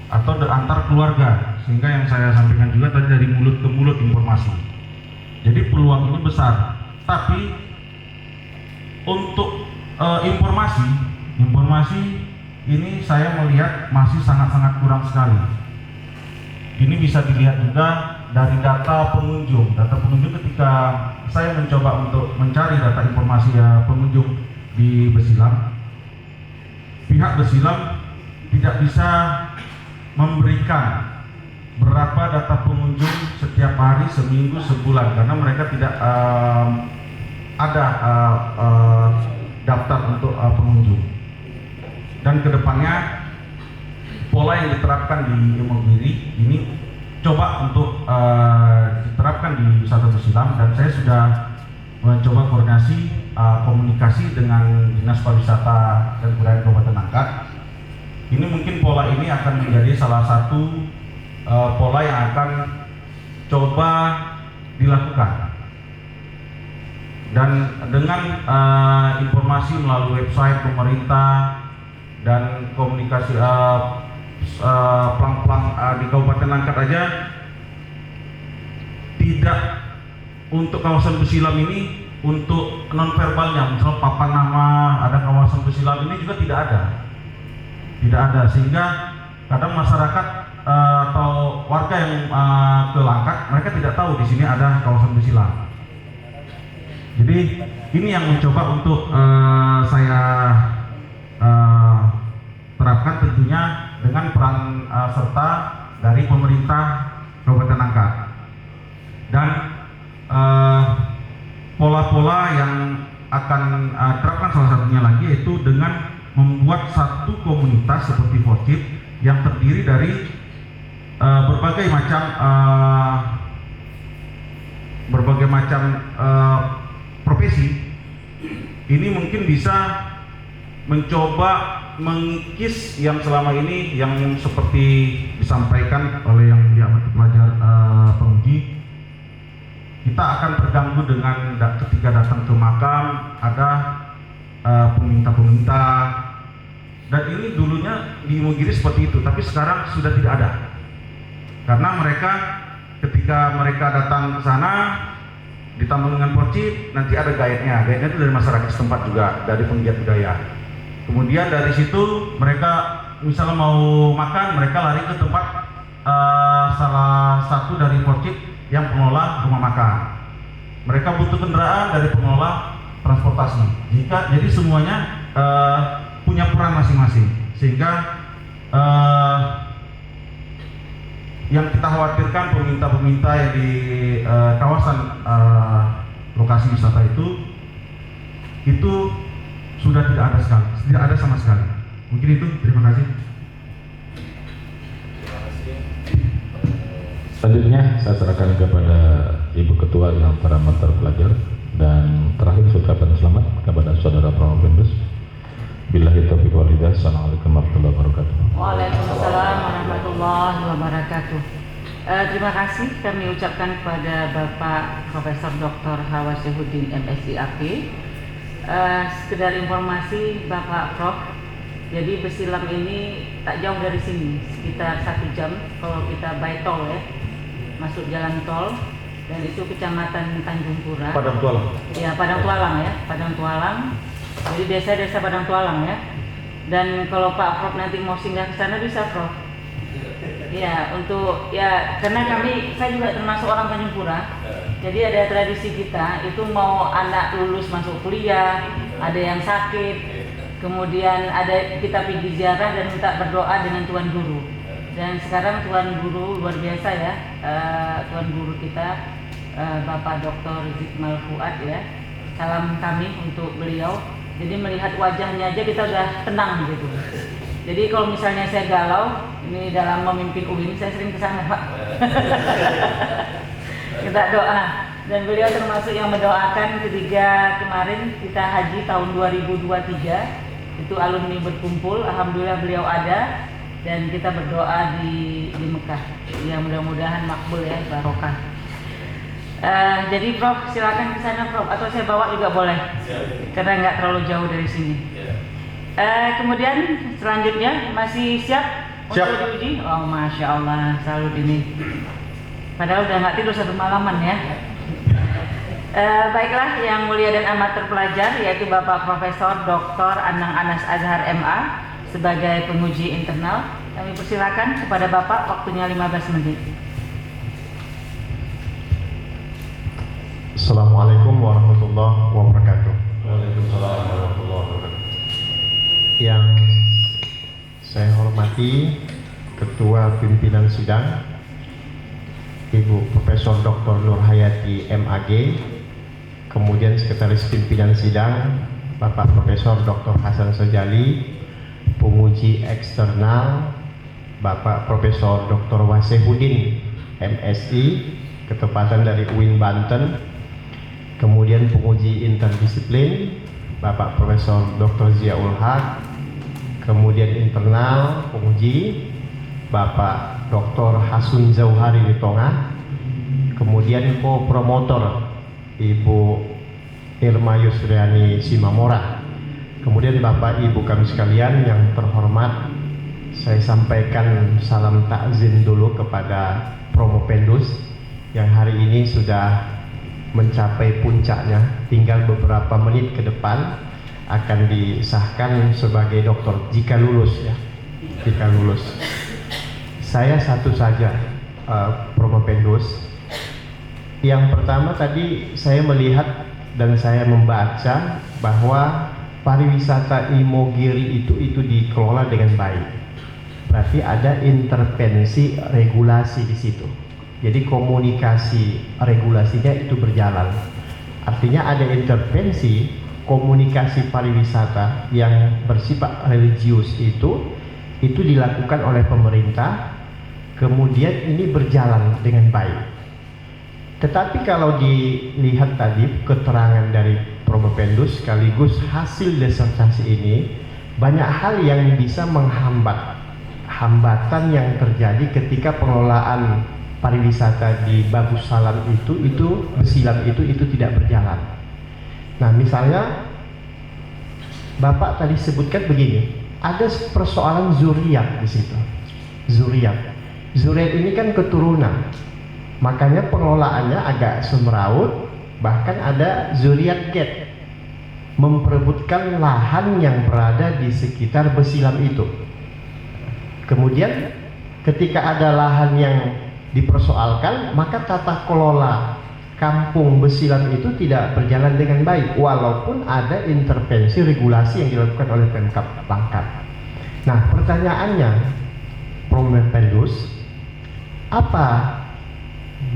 atau antar keluarga, sehingga yang saya sampaikan juga tadi dari mulut ke mulut informasi. Jadi peluang ini besar, tapi untuk informasi ini saya melihat masih sangat-sangat kurang sekali. Ini bisa dilihat juga dari data pengunjung. Data pengunjung ketika saya mencoba untuk mencari data informasi pengunjung di Besilam, pihak Besilam tidak bisa memberikan berapa data pengunjung setiap hari, seminggu, sebulan, karena mereka tidak ada daftar untuk pengunjung. Dan kedepannya pola yang diterapkan di Imogiri ini coba untuk diterapkan di wisata Besilam, dan saya sudah mencoba koordinasi komunikasi dengan Dinas Pariwisata dan Kebudayaan Kabupaten Langkat. Ini mungkin pola ini akan menjadi salah satu pola yang akan coba dilakukan, dan dengan informasi melalui website pemerintah dan komunikasi pelang-pelang di Kabupaten Langkat aja, tidak untuk kawasan Besilam ini, untuk nonverbalnya, misal papan nama ada kawasan Besilam ini juga tidak ada, sehingga kadang masyarakat atau warga yang ke Langkat, mereka tidak tahu di sini ada kawasan Besilam. Jadi ini yang mencoba untuk saya terapkan, tentunya dengan peran serta dari pemerintah Kabupaten Langkat, dan pola-pola yang akan terapkan salah satunya lagi yaitu dengan membuat satu komunitas seperti Forcip yang terdiri dari berbagai macam profesi. Ini mungkin bisa mencoba mengikis yang selama ini yang seperti disampaikan oleh yang diamati pelajar penguji. Kita akan terganggu dengan ketika datang ke makam ada peminta-peminta, dan ini dulunya di Imogiri seperti itu, tapi sekarang sudah tidak ada, karena mereka ketika mereka datang ke sana ditambah dengan Forcip, nanti ada guide-nya itu dari masyarakat setempat juga, dari penggiat budaya. Kemudian dari situ mereka misalnya mau makan, mereka lari ke tempat salah satu dari Forcip yang pengelola rumah makan. Mereka butuh kendaraan dari pengelola transportasi. Jadi semuanya punya peran masing-masing, sehingga yang kita khawatirkan peminta-peminta yang di kawasan lokasi wisata itu sudah tidak ada sama sekali. Mungkin itu, terima kasih. Selanjutnya saya serahkan kepada Ibu Ketua yang terhormat terpelajar, dan terakhir ucapan selamat kepada Saudara Promopendus. Billahi taufiq wal hidayah. Assalamualaikum warahmatullahi wabarakatuh. Waalaikumsalam warahmatullahi wabarakatuh. Terima kasih kami ucapkan kepada Bapak Profesor Dr. Hawasyahuddin MSI AP. Sekedar informasi Bapak Prof, jadi Besilam ini tak jauh dari sini, sekitar 1 jam kalau kita by tol ya, masuk jalan tol, dan itu Kecamatan Tanjung Pura. Padang Tualang. Ya, Padang Tualang ya, Padang Tualang. Jadi desa-desa Padang Tualang ya. Dan kalau Pak Prof nanti mau singgah ke sana bisa, Prof. Ya, untuk ya karena saya juga termasuk orang Tanjung Pura. Jadi ada tradisi kita itu mau anak lulus masuk kuliah, ada yang sakit, kemudian ada kita pergi ziarah dan minta berdoa dengan Tuan Guru. Dan sekarang Tuan Guru luar biasa ya, Tuan Guru kita Bapak Dr. Zikmal Fuad ya. Salam kami untuk beliau. Jadi melihat wajahnya aja kita udah tenang gitu. Jadi kalau misalnya saya galau, ini dalam memimpin UIN, saya sering ke sana, Pak. Kita doa. Dan beliau termasuk yang mendoakan ketika kemarin kita haji tahun 2023. Itu alumni berkumpul, alhamdulillah beliau ada. Dan kita berdoa di Mekah. Yang mudah-mudahan makbul ya, barokah. Jadi Prof, silakan ke sana Prof. Atau saya bawa juga boleh. Karena nggak terlalu jauh dari sini. Kemudian selanjutnya masih siap untuk diuji? Oh Masya Allah, salut ini. Padahal udah nggak tidur 1 malaman ya. Baiklah yang mulia dan amat terpelajar, yaitu Bapak Profesor Dr. Anang Anas Azhar MA sebagai penguji internal. Kami persilakan kepada Bapak, waktunya 15 menit. Assalamualaikum warahmatullahi wabarakatuh. Waalaikumsalam warahmatullahi wabarakatuh. Yang saya hormati Ketua Pimpinan Sidang Ibu Profesor Dr. Nur Hayati MAG, kemudian Sekretaris Pimpinan Sidang Bapak Profesor Dr. Hasan Sojali, penguji eksternal Bapak Profesor Dr. Wasehudin MSI, ketepatan dari UIN Banten, kemudian penguji interdisiplin Bapak Profesor Dr. Ziaul Haq, kemudian internal penguji Bapak Dr. Hasun Zauhari Ritonga, kemudian co-promotor Ibu Irma Yusriani Simamora, kemudian Bapak Ibu kami sekalian yang terhormat, saya sampaikan salam takzim dulu kepada Promopendus yang hari ini sudah mencapai puncaknya, tinggal beberapa menit ke depan akan disahkan sebagai doktor jika lulus ya, jika lulus. Saya satu saja Promopendus. Yang pertama tadi saya melihat dan saya membaca bahwa pariwisata Imogiri itu dikelola dengan baik. Berarti ada intervensi regulasi di situ. Jadi komunikasi regulasinya itu berjalan. Artinya ada intervensi komunikasi pariwisata yang bersifat religius itu dilakukan oleh pemerintah. Kemudian ini berjalan dengan baik. Tetapi kalau dilihat tadi keterangan dari Promopendus sekaligus hasil disertasi ini, banyak hal yang bisa menghambat, hambatan yang terjadi ketika pengelolaan pariwisata di Bagus Salam Besilam itu tidak berjalan. Nah, misalnya Bapak tadi sebutkan begini, ada persoalan zuriat di situ. Zuriat ini kan keturunan, makanya pengelolaannya agak semeraut. Bahkan ada zuriat gate, memperebutkan lahan yang berada di sekitar Besilam itu. Kemudian ketika ada lahan yang dipersoalkan, maka tata kelola kampung Besilam itu tidak berjalan dengan baik, walaupun ada intervensi regulasi yang dilakukan oleh Pemkab Langkat. Nah, pertanyaannya, Promopendus, apa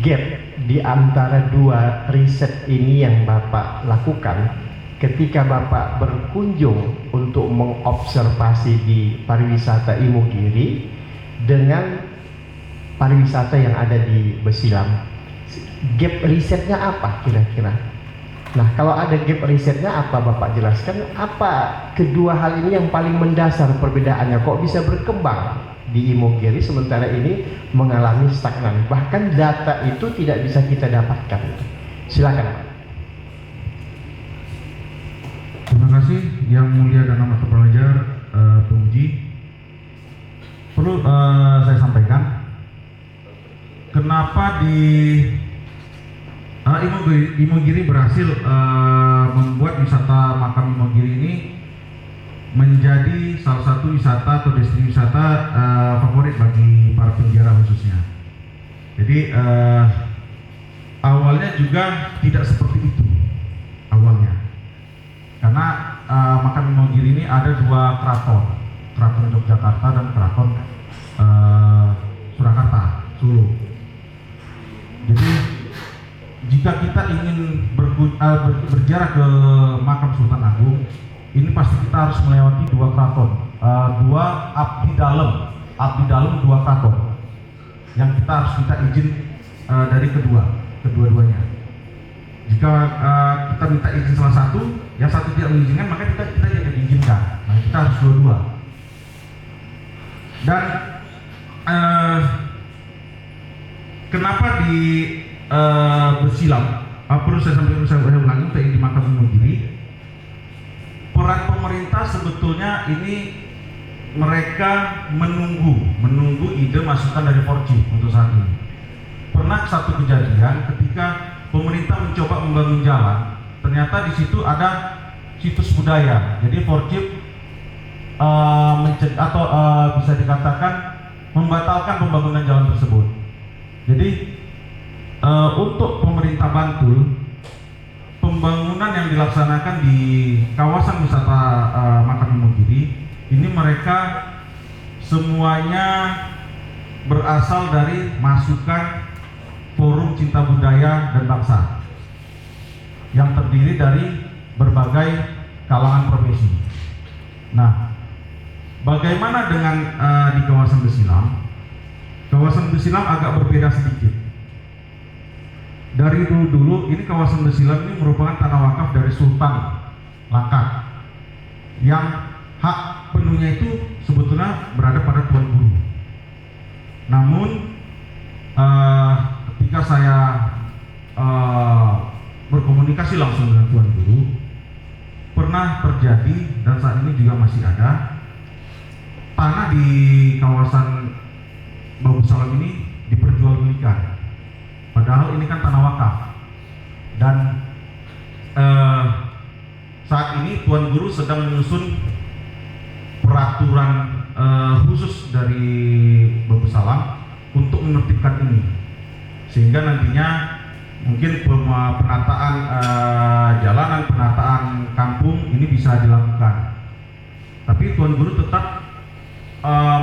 gap di antara dua riset ini yang Bapak lakukan ketika Bapak berkunjung untuk mengobservasi di pariwisata Imogiri dengan pariwisata yang ada di Besilam? Gap risetnya apa kira-kira? Nah, kalau ada gap risetnya apa Bapak jelaskan? Apa kedua hal ini yang paling mendasar perbedaannya? Kok bisa berkembang di Imogiri sementara ini mengalami stagnan? Bahkan data itu tidak bisa kita dapatkan. Silakan Pak. Terima kasih yang mulia dan amat terpelajar penguji. Perlu saya sampaikan kenapa di Imogiri berhasil membuat wisata makam Imogiri ini menjadi salah satu wisata atau destinasi wisata favorit bagi para penjara khususnya. Jadi awalnya juga tidak seperti itu awalnya, karena makam Imogiri ini ada dua keraton Yogyakarta dan keraton Surakarta, Solo. Jadi jika kita ingin berziarah ke makam Sultan Agung, ini pasti kita harus melewati dua keraton, dua abdi dalam 2 keraton yang kita harus minta izin dari kedua-duanya. Jika kita minta izin salah satu, yang satu tidak mengizinkan, maka kita tidak diizinkan. Nah, kita harus dua-dua. Dan kenapa di Besilam, perlu saya ulangi untuk yang di Makam Imogiri, peran pemerintah sebetulnya ini mereka menunggu ide masukan dari Forjip untuk saat ini. Pernah satu kejadian ketika pemerintah mencoba membangun jalan, ternyata di situ ada situs budaya. Jadi Forjip bisa dikatakan membatalkan pembangunan jalan tersebut. Jadi untuk pemerintah Bantul, pembangunan yang dilaksanakan di kawasan wisata Makam Imogiri ini mereka semuanya berasal dari masukan Forum Cinta Budaya dan Bangsa yang terdiri dari berbagai kalangan profesi. Nah, bagaimana dengan di kawasan Besilam? Kawasan Besilam agak berbeda sedikit. Dari dulu ini kawasan Besilam ini merupakan tanah wakaf dari Sultan Langkat yang hak penuhnya itu sebetulnya berada pada Tuan Guru. Namun ketika saya berkomunikasi langsung dengan Tuan Guru, pernah terjadi dan saat ini juga masih ada tanah di kawasan Babu Salam ini diperjualbelikan. Padahal ini kan tanah wakaf. Dan saat ini Tuan Guru sedang menyusun peraturan khusus dari Babu Salam untuk menertibkan ini, sehingga nantinya mungkin penataan jalanan, penataan kampung ini bisa dilakukan. Tapi Tuan Guru tetap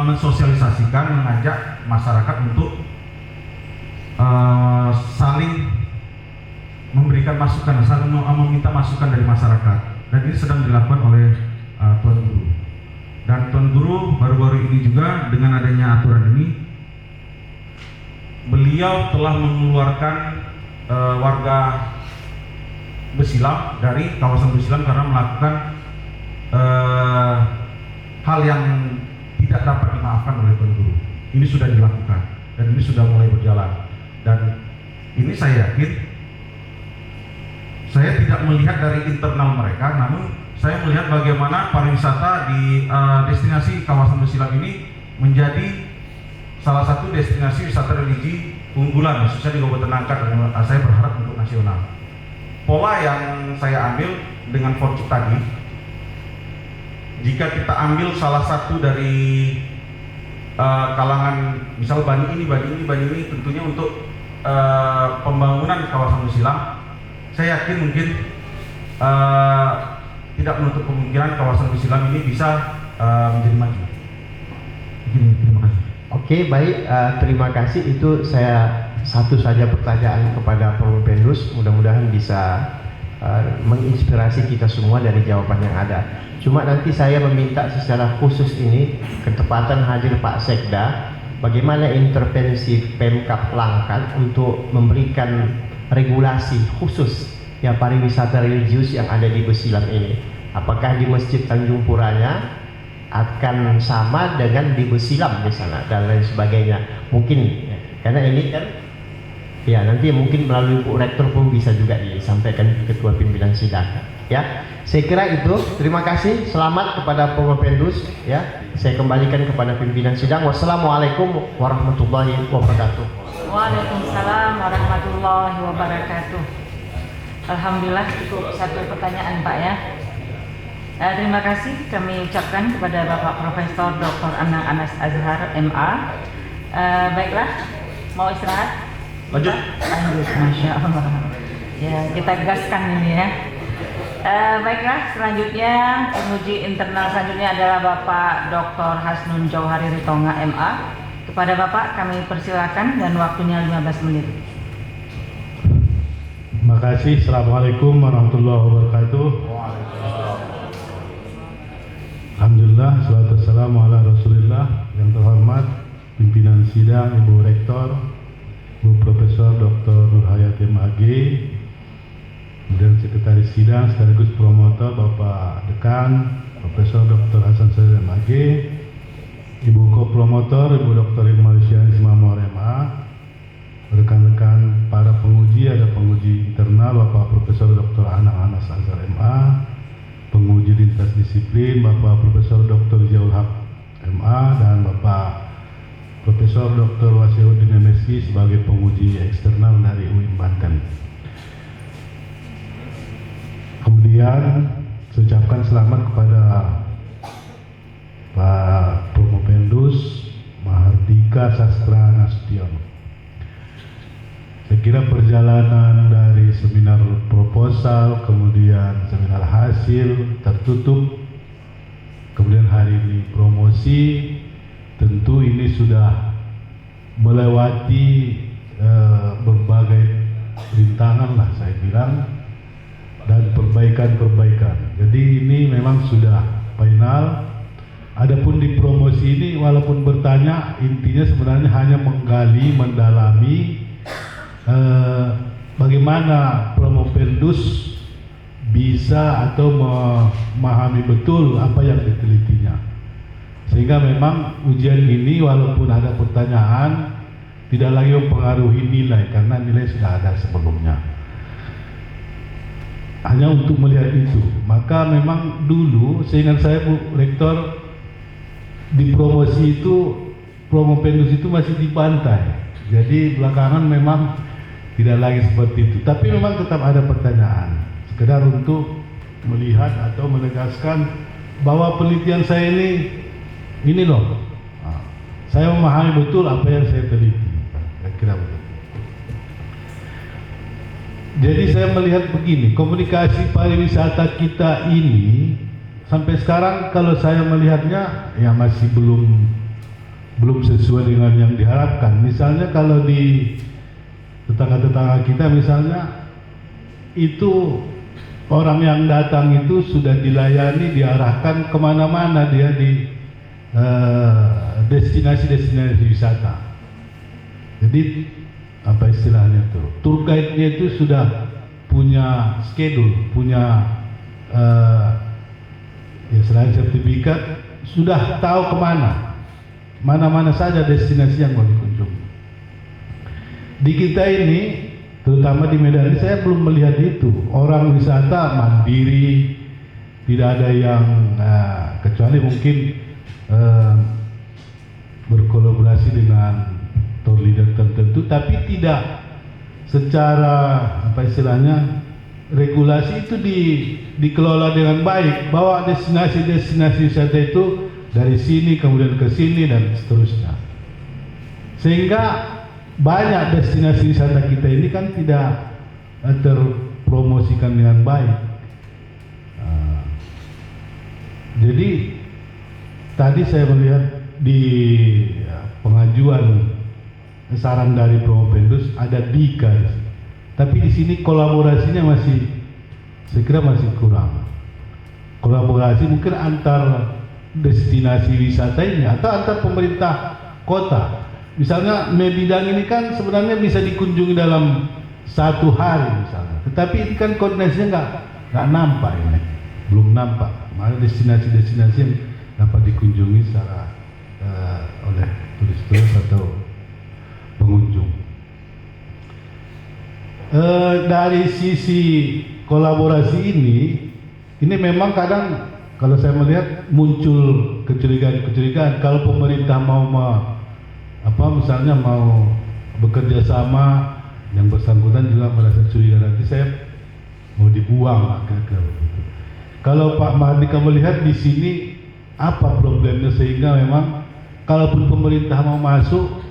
mensosialisasikan, mengajak masyarakat untuk saling memberikan masukan, saling meminta masukan dari masyarakat, dan ini sedang dilakukan oleh Tuan Guru. Dan Tuan Guru baru-baru ini juga dengan adanya aturan ini, beliau telah mengeluarkan warga Besilam dari kawasan Besilam karena melakukan hal yang tidak dapat dimaafkan oleh Tuan Guru. Ini sudah dilakukan dan ini sudah mulai berjalan. Dan ini saya yakin, saya tidak melihat dari internal mereka, namun saya melihat bagaimana pariwisata di destinasi kawasan Besilam ini menjadi salah satu destinasi wisata religi unggulan, khususnya di Kabupaten Langkat, dan saya berharap untuk nasional. Pola yang saya ambil dengan Forjip tadi, jika kita ambil salah satu dari kalangan, misal bani ini, tentunya untuk pembangunan di kawasan Besilam, saya yakin mungkin tidak menutup kemungkinan kawasan Besilam ini bisa menjadi maju. Terima kasih. Oke, baik, terima kasih. Itu saya satu saja pertanyaan kepada Prof. Pendus, mudah-mudahan bisa menginspirasi kita semua dari jawaban yang ada. Cuma nanti saya meminta secara khusus ini ketepatan hadir Pak Sekda, bagaimana intervensi Pemkab Langkat untuk memberikan regulasi khusus ya pariwisata religius yang ada di Besilam ini. Apakah di Masjid Tanjung Puranya akan sama dengan di Besilam di sana dan lain sebagainya? Mungkin ya, karena ini kan ya nanti mungkin melalui Bu Rektor pun bisa juga disampaikan Ketua Pimpinan Sidang. Ya, saya kira itu. Terima kasih. Selamat kepada Prof. Pendus. Ya, saya kembalikan kepada pimpinan sidang. Wassalamualaikum warahmatullahi wabarakatuh. Waalaikumsalam warahmatullahi wabarakatuh. Alhamdulillah cukup satu pertanyaan Pak ya. Terima kasih kami ucapkan kepada Bapak Profesor Dr. Anang Anas Azhar MA. Baiklah, mau istirahat? Lanjut. Masya Allah. Ya, kita gaskan ini ya. Baiklah, selanjutnya penguji internal selanjutnya adalah Bapak Dr. Hasnun Jauhari Ritonga MA. Kepada Bapak kami persilakan dan waktunya 15 menit. Terima kasih. Assalamualaikum warahmatullahi wabarakatuh. Alhamdulillah, salatu wassalamu ala Rasulillah sidang Ibu Rektor, Ibu Profesor Dr. Nurhayati MAG, kemudian Sekretaris Sidang sekaligus promotor Bapak Dekan Profesor Dr. Hasan Said MAG, Ibu Co-Promotor Ibu Dr. Ilma Luciani Simamor MA, rekan-rekan para penguji, ada penguji internal Bapak Profesor Dr. Anang Anas Azhar MA, penguji lintas disiplin Bapak Profesor Dr. Ziaul Haq MA, dan Bapak Profesor Dr. Wasiuddin MSc sebagai penguji eksternal dari UIN Banten. Kemudian saya ucapkan selamat kepada Pak Promopendus Mahardika Sastra Nasution. Saya kira perjalanan dari seminar proposal, kemudian seminar hasil tertutup, kemudian hari ini promosi, tentu ini sudah melewati berbagai rintangan lah saya bilang, dan perbaikan-perbaikan. Jadi ini memang sudah final. Adapun di promosi ini walaupun bertanya, intinya sebenarnya hanya menggali, mendalami bagaimana Promopendus bisa atau memahami betul apa yang ditelitinya. Sehingga memang ujian ini walaupun ada pertanyaan tidak lagi mempengaruhi nilai, karena nilai sudah ada sebelumnya. Hanya untuk melihat itu. Maka memang dulu seingat saya Bu Rektor, di promosi itu Promopendus itu masih dibantai. Jadi belakangan memang tidak lagi seperti itu. Tapi memang tetap ada pertanyaan, sekedar untuk melihat atau menegaskan bahwa penelitian saya ini loh, saya memahami betul apa yang saya teliti. Kira betul. Jadi saya melihat begini, komunikasi pariwisata kita ini sampai sekarang kalau saya melihatnya ya masih belum sesuai dengan yang diharapkan. Misalnya kalau di tetangga-tetangga kita misalnya, itu orang yang datang itu sudah dilayani, diarahkan kemana-mana dia di destinasi-destinasi wisata. Jadi apa istilahnya tuh, tour guide-nya itu sudah punya schedule, punya ya selain sertifikat, sudah tahu mana saja destinasi yang mau dikunjungi. Di kita ini, terutama di Medan ini, saya belum melihat itu. Orang wisata mandiri, tidak ada yang kecuali mungkin berkolaborasi dengan tour leader tertentu, tapi tidak secara apa istilahnya regulasi itu dikelola dengan baik, bahwa destinasi-destinasi wisata itu dari sini kemudian ke sini dan seterusnya, sehingga banyak destinasi wisata kita ini kan tidak terpromosikan dengan baik. Jadi tadi saya melihat di pengajuan saran dari Promopendus ada DIKA, tapi di sini kolaborasinya saya kira masih kurang. Kolaborasi mungkin antar destinasi wisata ini atau antar pemerintah kota. Misalnya Medidang ini kan sebenarnya bisa dikunjungi dalam 1 hari misalnya, tetapi ini kan koordinasinya nggak nampak ini, belum nampak. Mana destinasi-destinasi yang dapat dikunjungi secara oleh turis-turis atau pengunjung. Dari sisi kolaborasi ini memang kadang kalau saya melihat muncul kecurigaan-kecurigaan kalau pemerintah mau misalnya mau bekerja sama, yang bersangkutan juga merasa curiga nanti saya mau dibuang kira-kira begitu. Kalau Pak Mahardika melihat di sini apa problemnya sehingga memang kalaupun pemerintah mau masuk,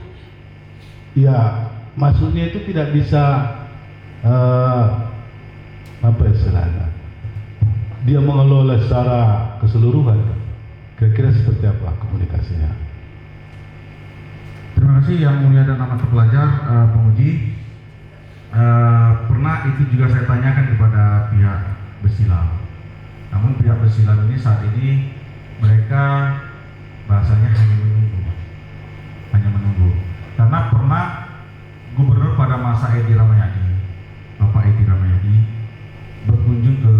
ya masuknya itu tidak bisa apa istilahnya, dia mengelola secara keseluruhan. Kira-kira seperti apa komunikasinya? Terima kasih Yang Mulia dan Amat Terpelajar penguji. Pernah itu juga saya tanyakan kepada pihak Besilam. Namun pihak Besilam ini saat ini mereka bahasanya hanya menunggu. penguasa Edi Ramayadi, Bapak Edi Ramayadi, berkunjung ke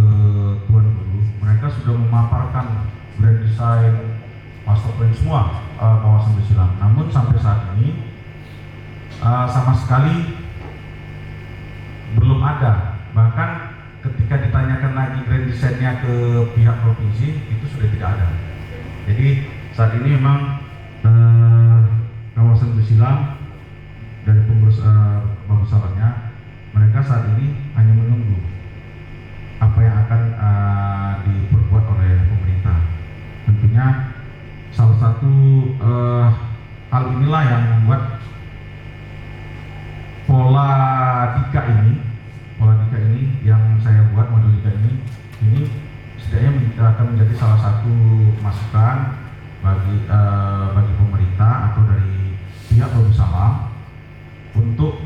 Tuan Guru. Mereka sudah memaparkan grand design, master plan semua kawasan Besilang. Namun sampai saat ini sama sekali belum ada. Bahkan ketika ditanyakan lagi grand design-nya ke pihak provinsi, itu sudah tidak ada. Jadi saat ini memang kawasan Besilang dari pengurus bagusalannya, mereka saat ini hanya menunggu apa yang akan diperbuat oleh pemerintah. Tentunya salah satu hal inilah yang membuat pola dika ini yang saya buat, modul dika ini setidaknya akan menjadi salah satu masukan bagi pemerintah atau dari pihak Bagusalam untuk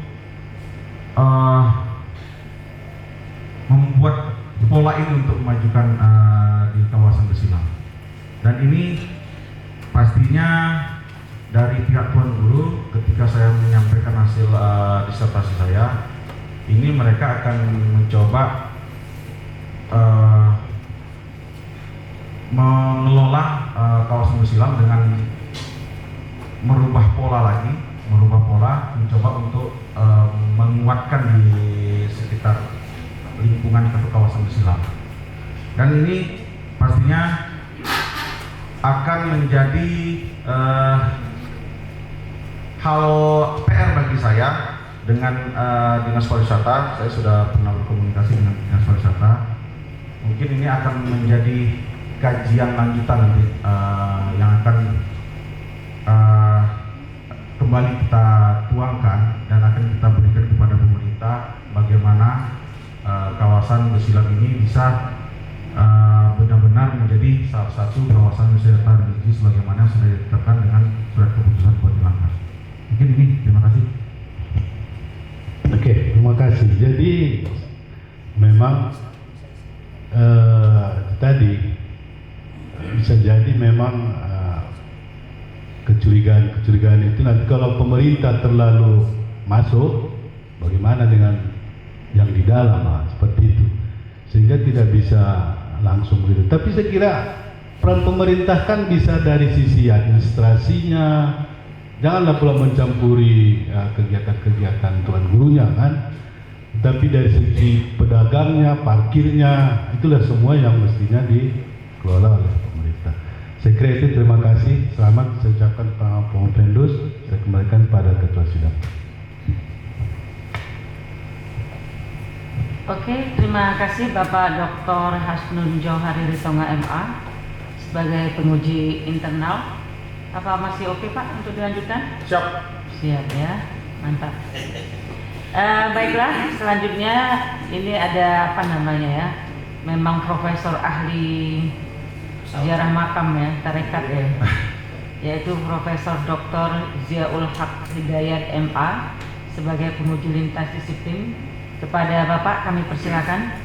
membuat pola ini untuk memajukan di kawasan Besilang. Dan ini pastinya dari pihak Tuan Guru, ketika saya menyampaikan hasil disertasi saya, ini mereka akan mencoba mengelola kawasan Besilang dengan merubah pola, mencoba untuk menguatkan di sekitar lingkungan atau kawasan Besilang. Dan ini pastinya akan menjadi hal PR bagi saya dengan Dinas Pariwisata. Saya sudah pernah berkomunikasi dengan Dinas Pariwisata. Mungkin ini akan menjadi kajian lanjutan nanti yang akan kembali kita tuangkan dan akan kita berikan kepada pemerintah bagaimana kawasan Besilang ini bisa benar-benar menjadi salah satu kawasan wisata religi sebagaimana sudah ditetapkan dengan surat keputusan Bupati Langkat. Mungkin ini, terima kasih. Oke, terima kasih. Jadi memang tadi bisa jadi memang kecurigaan itu nanti kalau pemerintah terlalu masuk, bagaimana dengan yang di dalam, seperti itu, sehingga tidak bisa langsung begitu. Tapi saya kira peran pemerintah kan bisa dari sisi administrasinya, janganlah pula mencampuri kegiatan-kegiatan Tuan Gurunya kan, tapi dari sisi pedagangnya, parkirnya, itulah semua yang mestinya dikelola oleh pemerintah. Saya kira itu, terima kasih, selamat saya ucapkan Pak Pendus, saya kembalikan pada Ketua Sidang. Oke, terima kasih Bapak Dr. Hasnun Johari Ritonga MA sebagai penguji internal. Apa masih oke Pak untuk dilanjutkan? Siap. Siap ya, mantap. Baiklah, selanjutnya ini ada apa namanya ya? Memang profesor ahli sejarah makam ya, tarekat ya, yaitu Profesor Dr. Ziaul Haq Hidayat MA sebagai penguji lintas disiplin. Kepada Bapak kami persilakan.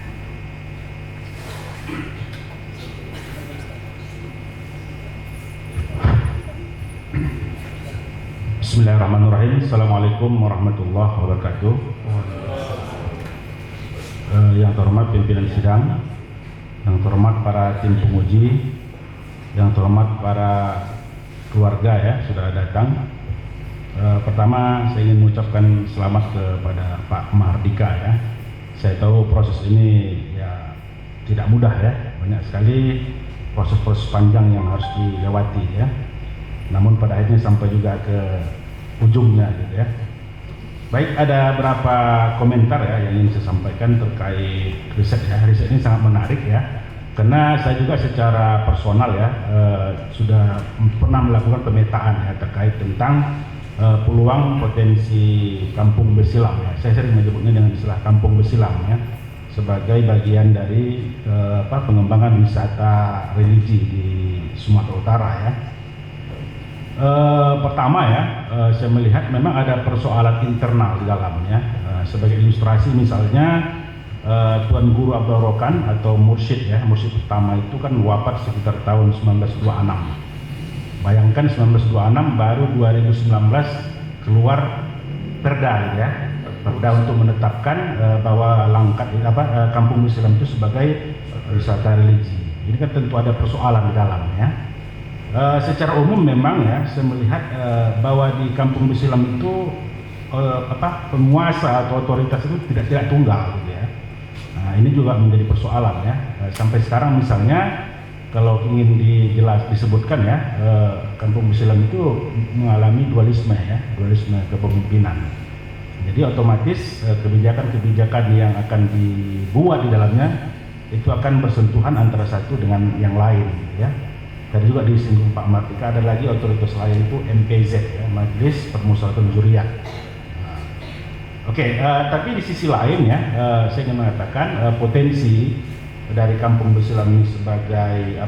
Bismillahirrahmanirrahim. Assalamualaikum warahmatullahi wabarakatuh. Yang terhormat pimpinan sidang, yang terhormat para tim penguji, yang terhormat para keluarga ya sudah datang. Pertama saya ingin mengucapkan selamat kepada Pak Mahardika ya. Saya tahu proses ini ya tidak mudah ya, banyak sekali proses-proses panjang yang harus dilewati ya. Namun pada akhirnya sampai juga ke ujungnya gitu ya. Baik, ada beberapa komentar ya yang ingin saya sampaikan terkait riset ya. Riset ini sangat menarik ya, karena saya juga secara personal ya sudah pernah melakukan pemetaan ya terkait tentang peluang potensi Kampung Besilang ya. Saya sering menyebutnya dengan istilah Kampung Besilang ya, sebagai bagian dari pengembangan wisata religi di Sumatera Utara ya. Pertama ya, saya melihat memang ada persoalan internal di dalamnya. Sebagai ilustrasi misalnya Tuan Guru Abdul Rokan atau mursyid ya, mursyid pertama itu kan wafat sekitar tahun 1926. Bayangkan 1926 baru 2019 keluar perda ya, Perda untuk menetapkan bahwa Kampung Islam itu sebagai wisata religi. Ini kan tentu ada persoalan di dalamnya. Secara umum memang ya saya melihat bahwa di Kampung Islam itu penguasa atau otoritas itu tidak tunggal gitu ya. Nah, ini juga menjadi persoalan ya. Sampai sekarang misalnya kalau ingin disebutkan ya, Kampung Islam itu mengalami dualisme kepemimpinan. Jadi otomatis kebijakan-kebijakan yang akan dibuat di dalamnya itu akan bersentuhan antara satu dengan yang lain ya. Tadi juga disinggung Pak Martika, ada lagi otoritas lain itu MPZ ya, Majelis Permusyawaratan Zuriyah. Oke, tapi di sisi lain ya, saya ingin mengatakan potensi dari Kampung Islam ini sebagai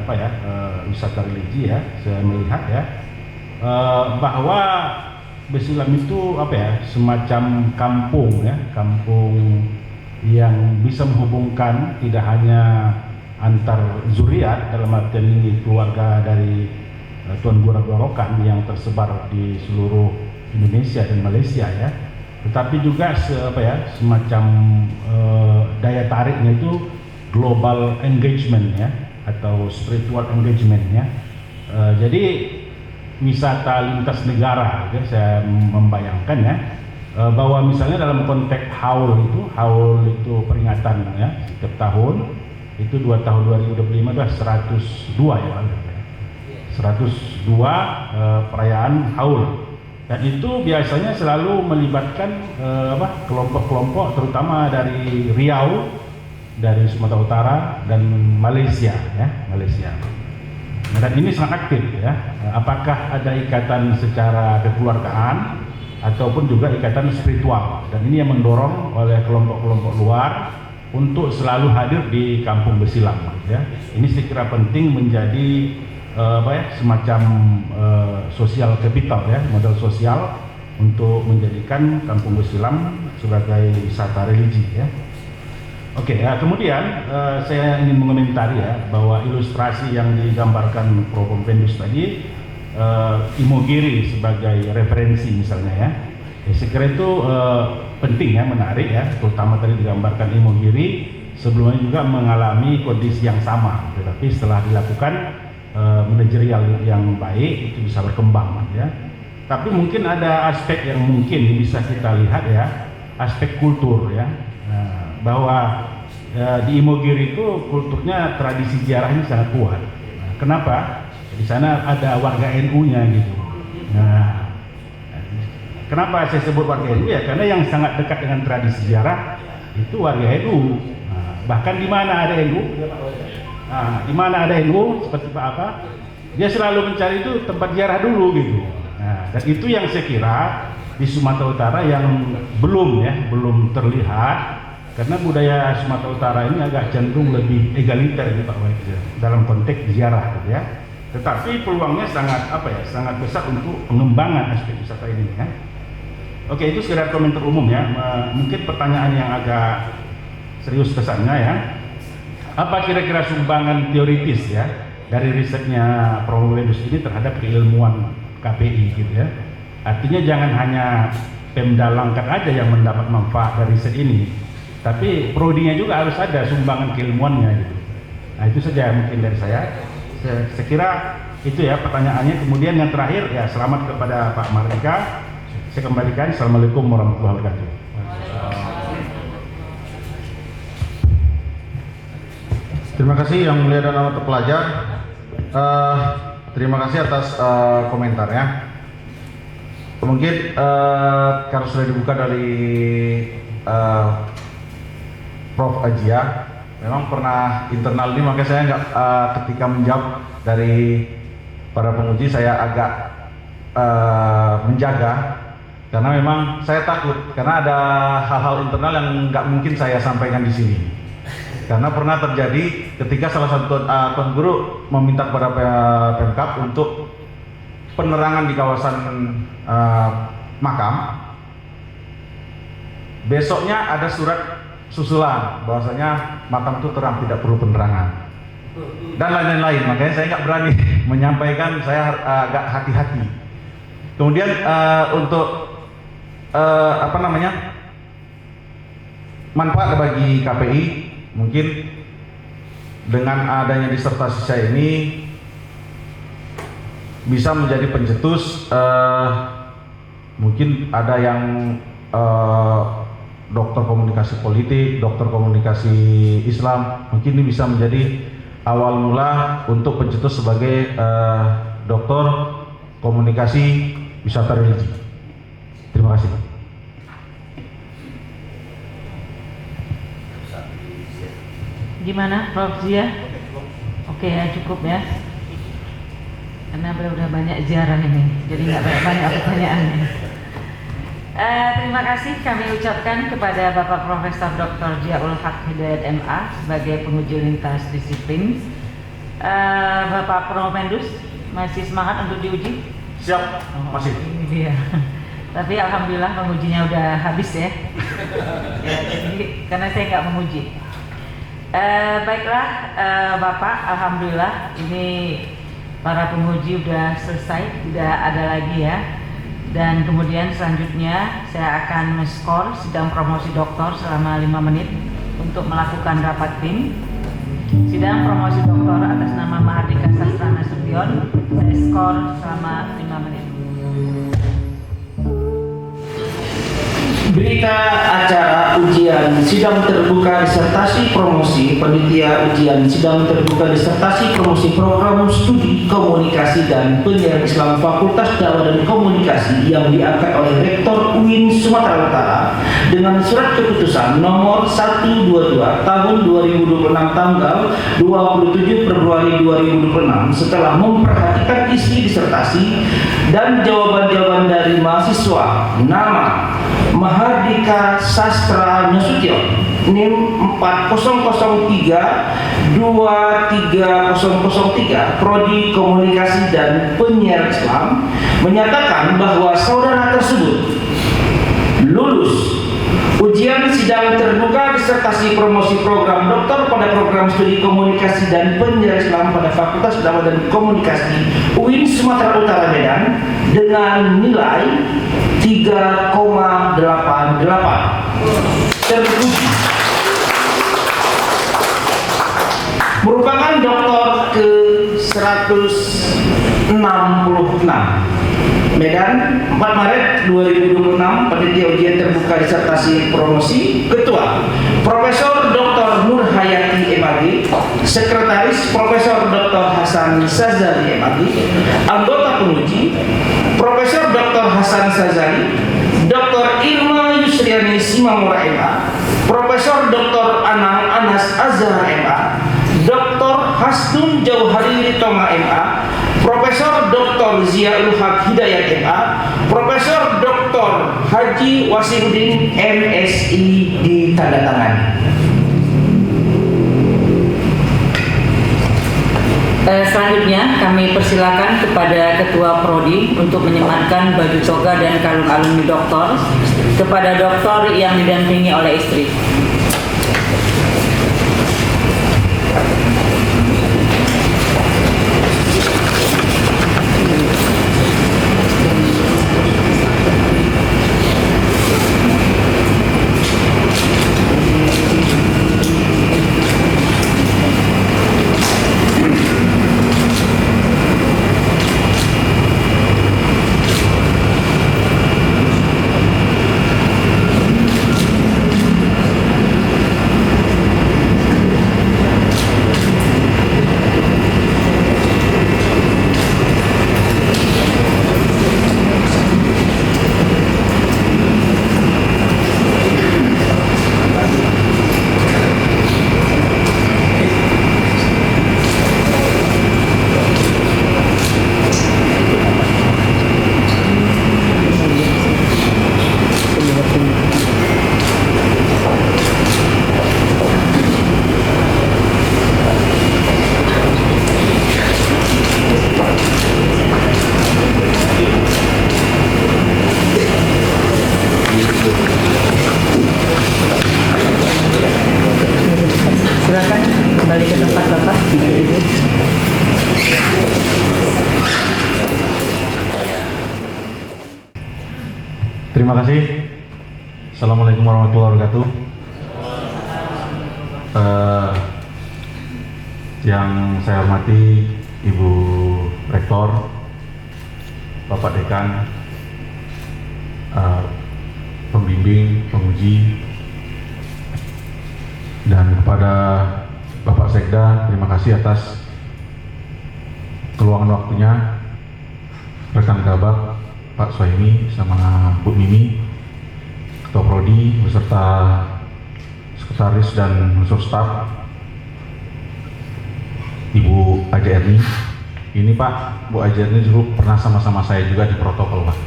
wisata religi ya, saya melihat ya bahwa Islam itu semacam kampung yang bisa menghubungkan tidak hanya antar zuriat dalam artian ini keluarga dari Tuan Guru Rokan yang tersebar di seluruh Indonesia dan Malaysia ya. Tetapi juga semacam daya tariknya itu global engagement ya, atau spiritual engagement ya. Jadi wisata lintas negara ya, saya membayangkan ya bahwa misalnya dalam konteks haul itu peringatan ya setiap tahun itu 2 tahun 2025 adalah 102 ya, 102 perayaan haul. Dan itu biasanya selalu melibatkan kelompok-kelompok terutama dari Riau, dari Sumatera Utara dan Malaysia ya, Malaysia. Dan ini sangat aktif ya. Apakah ada ikatan secara kekeluargaan ataupun juga ikatan spiritual. Dan ini yang mendorong oleh kelompok-kelompok luar untuk selalu hadir di Kampung Besilam ya. Ini saya kira penting menjadi semacam sosial capital ya, modal sosial untuk menjadikan Kampung Islam sebagai wisata religi ya. Oke, kemudian saya ingin mengomentari ya bahwa ilustrasi yang digambarkan Prof. Pendus tadi, Imogiri sebagai referensi misalnya ya, saya kira itu penting ya, menarik ya, terutama tadi digambarkan Imogiri sebelumnya juga mengalami kondisi yang sama, tetapi setelah dilakukan manajerial yang baik itu bisa berkembang ya. Tapi mungkin ada aspek yang mungkin bisa kita lihat ya, aspek kultur ya, bahwa di Imogiri itu kulturnya tradisi sejarahnya sangat kuat. Kenapa? Di sana ada warga NU-nya gitu. Nah, kenapa saya sebut warga NU ya? Karena yang sangat dekat dengan tradisi sejarah itu warga NU. Bahkan di mana ada NU? Di mana ada NU seperti Pak apa, dia selalu mencari itu tempat ziarah dulu gitu. Dan itu yang saya kira di Sumatera Utara yang belum terlihat, karena budaya Sumatera Utara ini agak cenderung lebih egaliter gitu Pak Wahid dalam konteks ziarah gitu ya. Tetapi peluangnya sangat besar untuk pengembangan aspek wisata ini ya. Oke, itu sekedar komentar umum ya. Mungkin pertanyaan yang agak serius kesannya ya. Apa kira-kira sumbangan teoritis ya dari risetnya Prof. Pendus ini terhadap keilmuan KPI gitu ya. Artinya jangan hanya Pemda Langkat aja yang mendapat manfaat dari riset ini, tapi prodinya juga harus ada sumbangan keilmuannya gitu. Nah itu saja mungkin dari saya. Saya kira itu ya pertanyaannya. Kemudian yang terakhir ya, selamat kepada Pak Martika. Saya kembalikan. Assalamualaikum warahmatullahi wabarakatuh. Terima kasih yang mulia dan amat terpelajar. Terima kasih atas komentarnya. Mungkin karena sudah dibuka dari Prof. Ajia, memang pernah internal ini, makanya saya nggak ketika menjawab dari para penguji saya agak menjaga, karena memang saya takut karena ada hal-hal internal yang nggak mungkin saya sampaikan di sini. Karena pernah terjadi ketika salah satu Tuan Guru meminta kepada Pemkab untuk penerangan di kawasan makam. Besoknya ada surat susulan bahwasanya makam itu terang, tidak perlu penerangan dan lain-lain. Makanya saya nggak berani menyampaikan, saya agak hati-hati. Kemudian untuk manfaat bagi KPI. Mungkin dengan adanya disertasi saya ini bisa menjadi pencetus, mungkin ada yang dokter komunikasi politik, dokter komunikasi Islam, mungkin ini bisa menjadi awal mula untuk pencetus sebagai dokter komunikasi wisata religi. Terima kasih. Gimana Prof Zia? Oke ya, cukup ya. Karena udah banyak ziarah ini, jadi nggak banyak pertanyaannya. Terima kasih kami ucapkan kepada Bapak Profesor Dr. Ziaul Haq Hidayat MA sebagai penguji lintas disiplin. Bapak Promopendus masih semangat untuk diuji? Siap, masih. Ini dia. Tapi alhamdulillah pengujinya udah habis ya. Ya, jadi karena saya nggak menguji. Baiklah Bapak, alhamdulillah ini para penguji udah selesai, tidak ada lagi ya. Dan kemudian selanjutnya saya akan men-skor sidang promosi doktor selama 5 menit untuk melakukan rapat tim. Sidang promosi doktor atas nama Mahardika Sastra Nasution saya skor selama 5 menit. Berita acara ujian sidang terbuka disertasi promosi panitia ujian sidang terbuka disertasi promosi program studi komunikasi dan penyiaran Islam Fakultas Dakwah dan Komunikasi yang diangkat oleh Rektor UIN Sumatera Utara dengan surat keputusan nomor 122 tahun 2026 tanggal 27 Februari 2026 setelah memperhatikan isi disertasi dan jawaban-jawaban dari mahasiswa. Nama Mahardika Sastra Nasution NIM 4003-23003 Prodi Komunikasi dan Penyiaran Islam menyatakan bahwa saudara tersebut lulus ujian sidang terbuka disertasi promosi program doktor pada program studi komunikasi dan penyiaran Islam pada Fakultas Dakwah dan Komunikasi UIN Sumatera Utara Medan dengan nilai 3,88. Terpuji merupakan doktor ke 166 Medan 4 Maret 2026 panitia ujian terbuka disertasi promosi. Ketua Profesor Dr. Nur Hayati MAG, Sekretaris Profesor Dr. Hasan Sazali MAG, anggota penguji Profesor Dr. Hasan Sazali, Dr. Irma Yusriani Simamura MA, Profesor Dr. Anang Anas Azhar MA, Dr. Hasnun Jauhari Ritoma MA, Profesor Dr. Ziaul Haq Hidayat MA, Profesor Dr. Haji Wasiruddin MSI ditandatangani. Selanjutnya kami persilakan kepada Ketua Prodi untuk menyematkan baju toga dan kalung alumni doktor kepada doktor yang didampingi oleh istri. Terima kasih. Assalamualaikum warahmatullahi wabarakatuh. yang saya hormati Ibu Rektor, Bapak Dekan, pembimbing, penguji, dan kepada Bapak Sekda, terima kasih atas keluangan waktunya. Rekan kerabat Pak Suhaimi sama Bu Mimi, Ketua Prodi beserta Sekretaris dan unsur staf, Ibu Aja Erni. Ini Pak, Bu Aja Erni dulu pernah sama-sama saya juga di protokol Pak.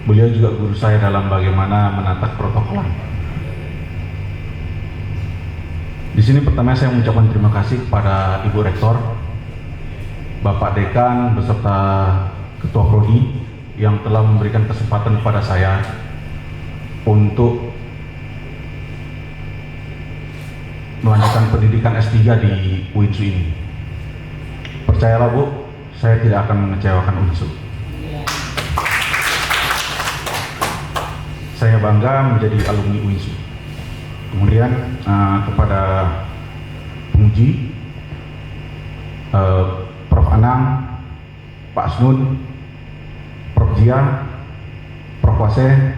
Beliau juga guru saya dalam bagaimana menata protokolan. Di sini pertama saya mengucapkan terima kasih kepada Ibu Rektor, Bapak Dekan beserta Ketua Prodi yang telah memberikan kesempatan kepada saya untuk melanjutkan pendidikan S3 di UINSU ini. Percayalah Bu, saya tidak akan mengecewakan UINSU. Saya bangga menjadi alumni UINSU. Kemudian kepada penguji, Prof. Anang, Pak Asnun, Prof. Jia, Prof. Wase,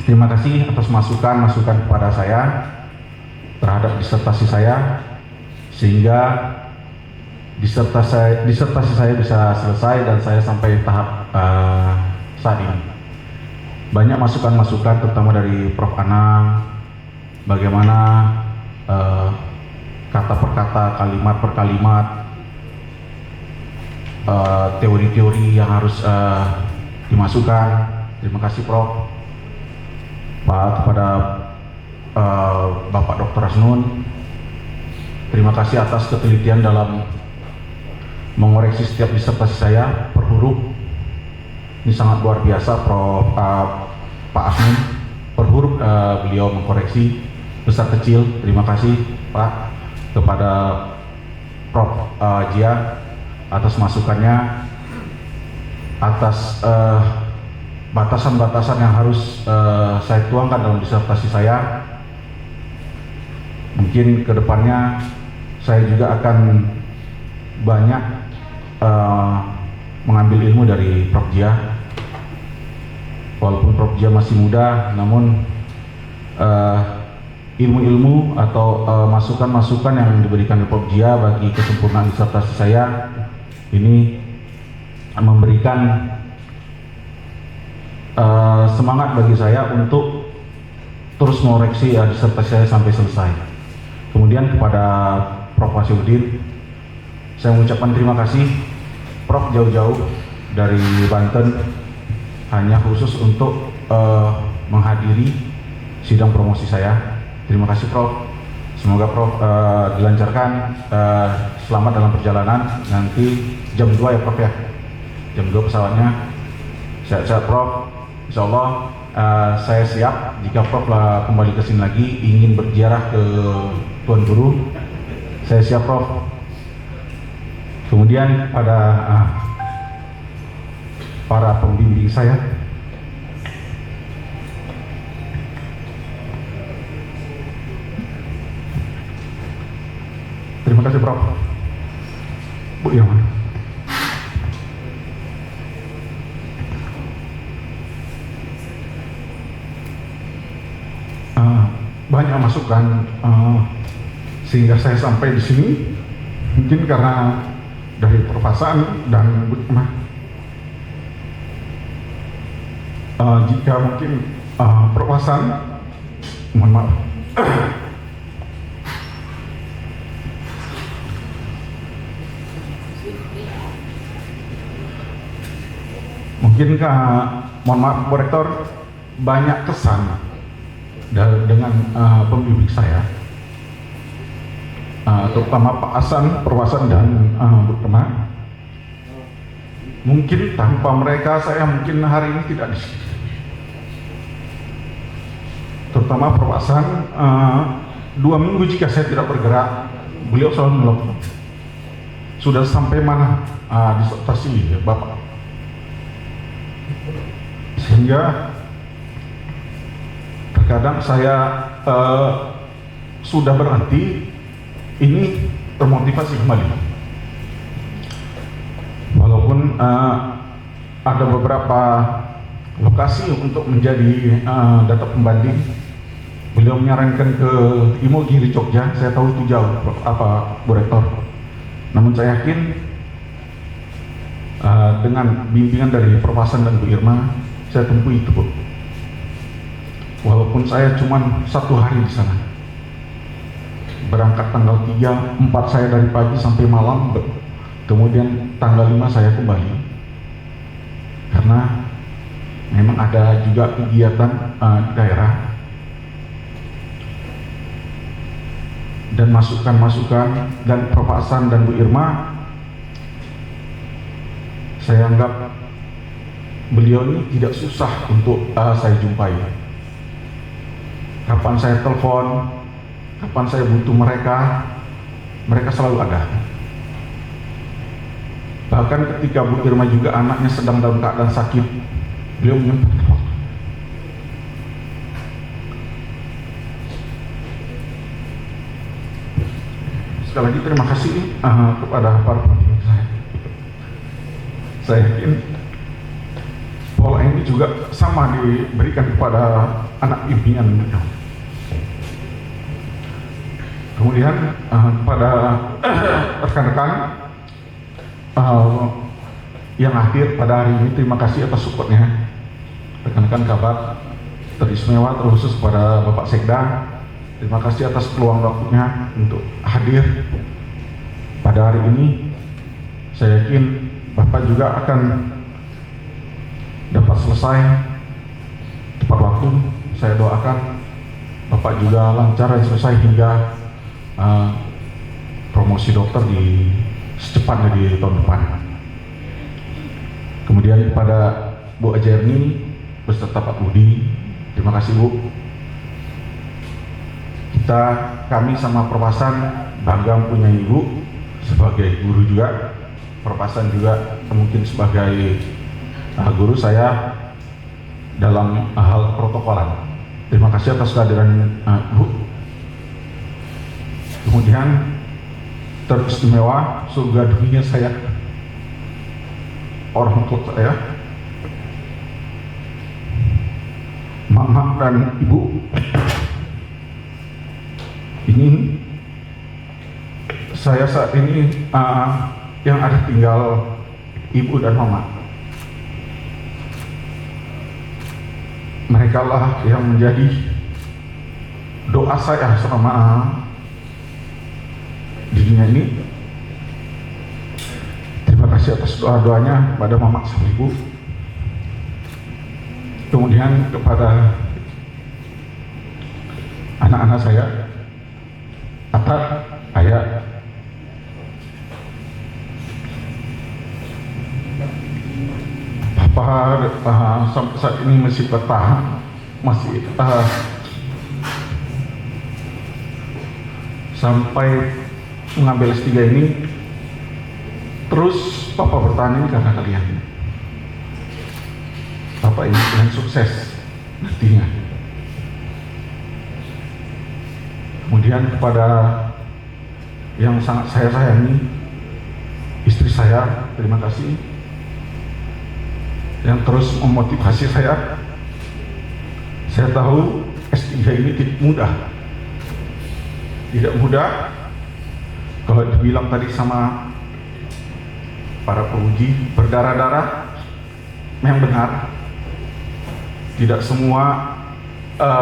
terima kasih atas masukan-masukan kepada saya terhadap disertasi saya, sehingga disertasi saya bisa selesai dan saya sampai tahap saat ini. Banyak masukan-masukan terutama dari Prof. Anang, bagaimana kata per kata, kalimat per kalimat, teori-teori yang harus dimasukkan. Terima kasih Prof. Pak, kepada Bapak Dr. Asnun, terima kasih atas ketelitian dalam mengoreksi setiap disertasi saya per huruf. Ini sangat luar biasa Pak Asnun, per huruf beliau mengkoreksi besar kecil. Terima kasih Pak. Kepada Prof. Jia atas masukannya, atas batasan-batasan yang harus saya tuangkan dalam disertasi saya. Mungkin kedepannya saya juga akan banyak mengambil ilmu dari Prof. Jia. Walaupun Prof. Jia masih muda, namun ilmu-ilmu atau masukan-masukan yang diberikan oleh Prof. Jia bagi kesempurnaan disertasi saya ini memberikan semangat bagi saya untuk terus mengoreksi disertasi saya sampai selesai. Kemudian kepada Prof. Wasiuddin, saya mengucapkan terima kasih Prof. jauh-jauh dari Banten hanya khusus untuk menghadiri sidang promosi saya. Terima kasih Prof. Semoga Prof dilancarkan, selamat dalam perjalanan. Nanti jam 2 ya Prof ya, jam 2 pesawatnya. Sehat-sehat Prof. Insya Allah saya siap jika Prof kembali ke sini lagi ingin berziarah ke Tuan Guru. Saya siap Prof. Kemudian pada para pembimbing saya, terima kasih Prof. Bu yang mana? Banyak masukan sehingga saya sampai di sini. Mungkin karena dari perpasaan dan jika mungkin perpasaan, mohon maaf. Mungkinkah, mohon maaf Bu Rektor, banyak kesan dengan pembimbing saya, terutama Pak Hasan, Perwasan dan Bu Tema. Mungkin tanpa mereka saya mungkin hari ini tidak di sini. Terutama Perwasan, 2 minggu jika saya tidak bergerak, beliau selalu melapor. Sudah sampai mana disertasi ya Bapak? Sehingga terkadang saya sudah berhenti, ini termotivasi kembali. Walaupun ada beberapa lokasi untuk menjadi data pembanding, beliau menyarankan ke Imogiri Jogja. Saya tahu itu jauh, Bu Rektor. Namun saya yakin dengan bimbingan dari Prof. Hasan dan Bu Irma, saya tempuh itu, Bu. Walaupun saya cuma 1 hari di sana, berangkat tanggal 3, 4 saya dari pagi sampai malam, kemudian tanggal 5 saya kembali, karena memang ada juga kegiatan di daerah dan masukan-masukan dan Prof. Hasan dan Bu Irma. Saya anggap beliau ini tidak susah untuk saya jumpai. Kapan saya telepon, kapan saya butuh mereka, mereka selalu ada. Bahkan ketika Bu Irma juga anaknya sedang dalam keadaan sakit, beliau menyempatkan waktu. Sekali lagi terima kasih kepada para pemimpin saya. Saya yakin pola ini juga sama diberikan kepada anak pimpinan beliau. Kemudian kepada rekan-rekan yang hadir pada hari ini, terima kasih atas supportnya. Rekan-rekan kabar teristimewa, terkhusus kepada Bapak Sekda, terima kasih atas peluang waktunya untuk hadir pada hari ini. Saya yakin Bapak juga akan dapat selesai tepat waktu. Saya doakan Bapak juga lancar dan selesai hingga promosi dokter secepatnya di tahun depan. Kemudian kepada Bu Ajerni beserta Pak Budi, terima kasih Bu. Kami sama Prof. Hasan bangga punya Ibu sebagai guru juga. Prof. Hasan juga mungkin sebagai guru saya dalam hal protokolan. Terima kasih atas kehadiran Ibu. Kemudian teristimewa surga dunia saya, orang tua saya, Mama dan Ibu. Ini saya saat ini yang ada tinggal Ibu dan Mama. Mereka lah yang menjadi doa saya selama di dunia ini. Terima kasih atas doa-doanya pada Mama sama Ibu. Kemudian kepada anak-anak saya, Atat, Ayah, Papa sampai saat ini masih bertahan, masih sampai mengambil S3 ini. Terus Papa bertahan ini karena kalian. Papa ini yang sukses nantinya. Kemudian kepada yang sangat saya sayangi, istri saya, terima kasih yang terus memotivasi saya. Saya tahu S3 ini tidak mudah. Tidak mudah. Kalau dibilang tadi sama para penguji berdarah-darah, memang benar. Tidak semua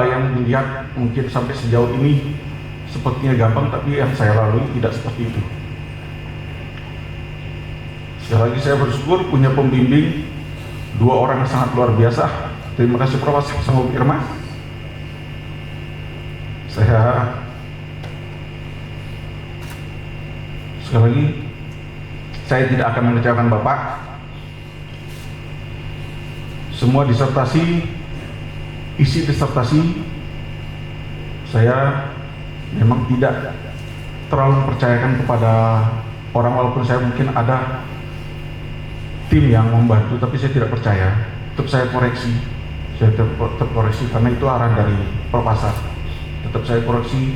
yang dilihat mungkin sampai sejauh ini sepertinya gampang, tapi yang saya lalui tidak seperti itu. Sekali lagi saya bersyukur punya pembimbing, 2 orang yang sangat luar biasa. Terima kasih Prof. sama Bu Irma. Saya sekali lagi, saya tidak akan mengecewakan Bapak. Semua disertasi, isi disertasi, saya memang tidak terlalu percayakan kepada orang, walaupun saya mungkin ada tim yang membantu, tapi saya tidak percaya. Tetap saya koreksi, saya tetap koreksi karena itu arahan dari Prof. Hasan. Tetap saya koreksi,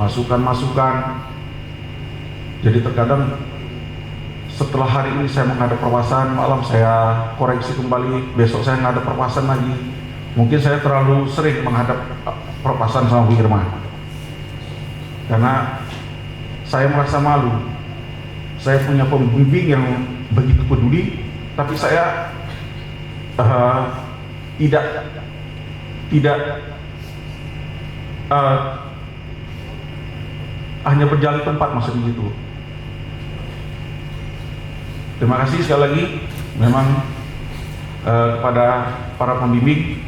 masukan-masukan. Jadi terkadang setelah hari ini saya menghadap perpasan, malam saya koreksi kembali, besok saya menghadap perpasan lagi. Mungkin saya terlalu sering menghadap perpasan sama Bu Irma, karena saya merasa malu. Saya punya pembimbing yang begitu peduli, tapi saya tidak hanya berjalan tempat maksudnya gitu. Terima kasih sekali lagi memang kepada para pembimbing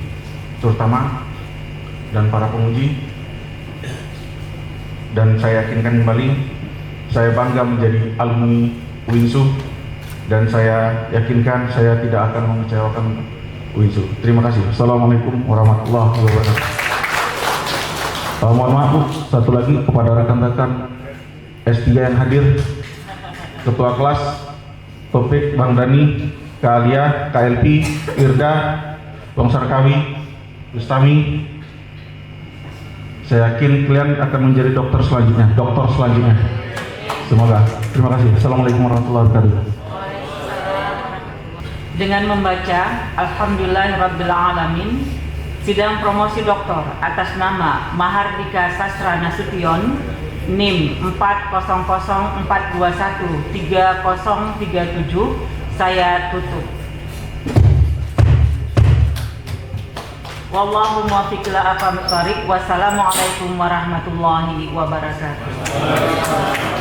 terutama dan para penguji, dan saya yakinkan kembali saya bangga menjadi alumni UINSU, dan saya yakinkan saya tidak akan mengecewakan UINSU. Terima kasih. Assalamualaikum warahmatullahi wabarakatuh. Mohon maaf Bu, satu lagi kepada rekan-rekan S3 yang hadir, Ketua Kelas Topik, Bang Dani, Kak Alia, KLP, Irda, Bang Sarkawi, Bustami. Saya yakin kalian akan menjadi dokter selanjutnya. Semoga. Terima kasih. Assalamualaikum warahmatullahi wabarakatuh. Dengan membaca Alhamdulillahirrabbilalamin, sidang promosi doktor atas nama Mahardika Sastra Nasution, NIM 40042133037, saya tutup. Wallahu muwaffiq ila aqwamit thoriq. Wassalamualaikum warahmatullahi wabarakatuh.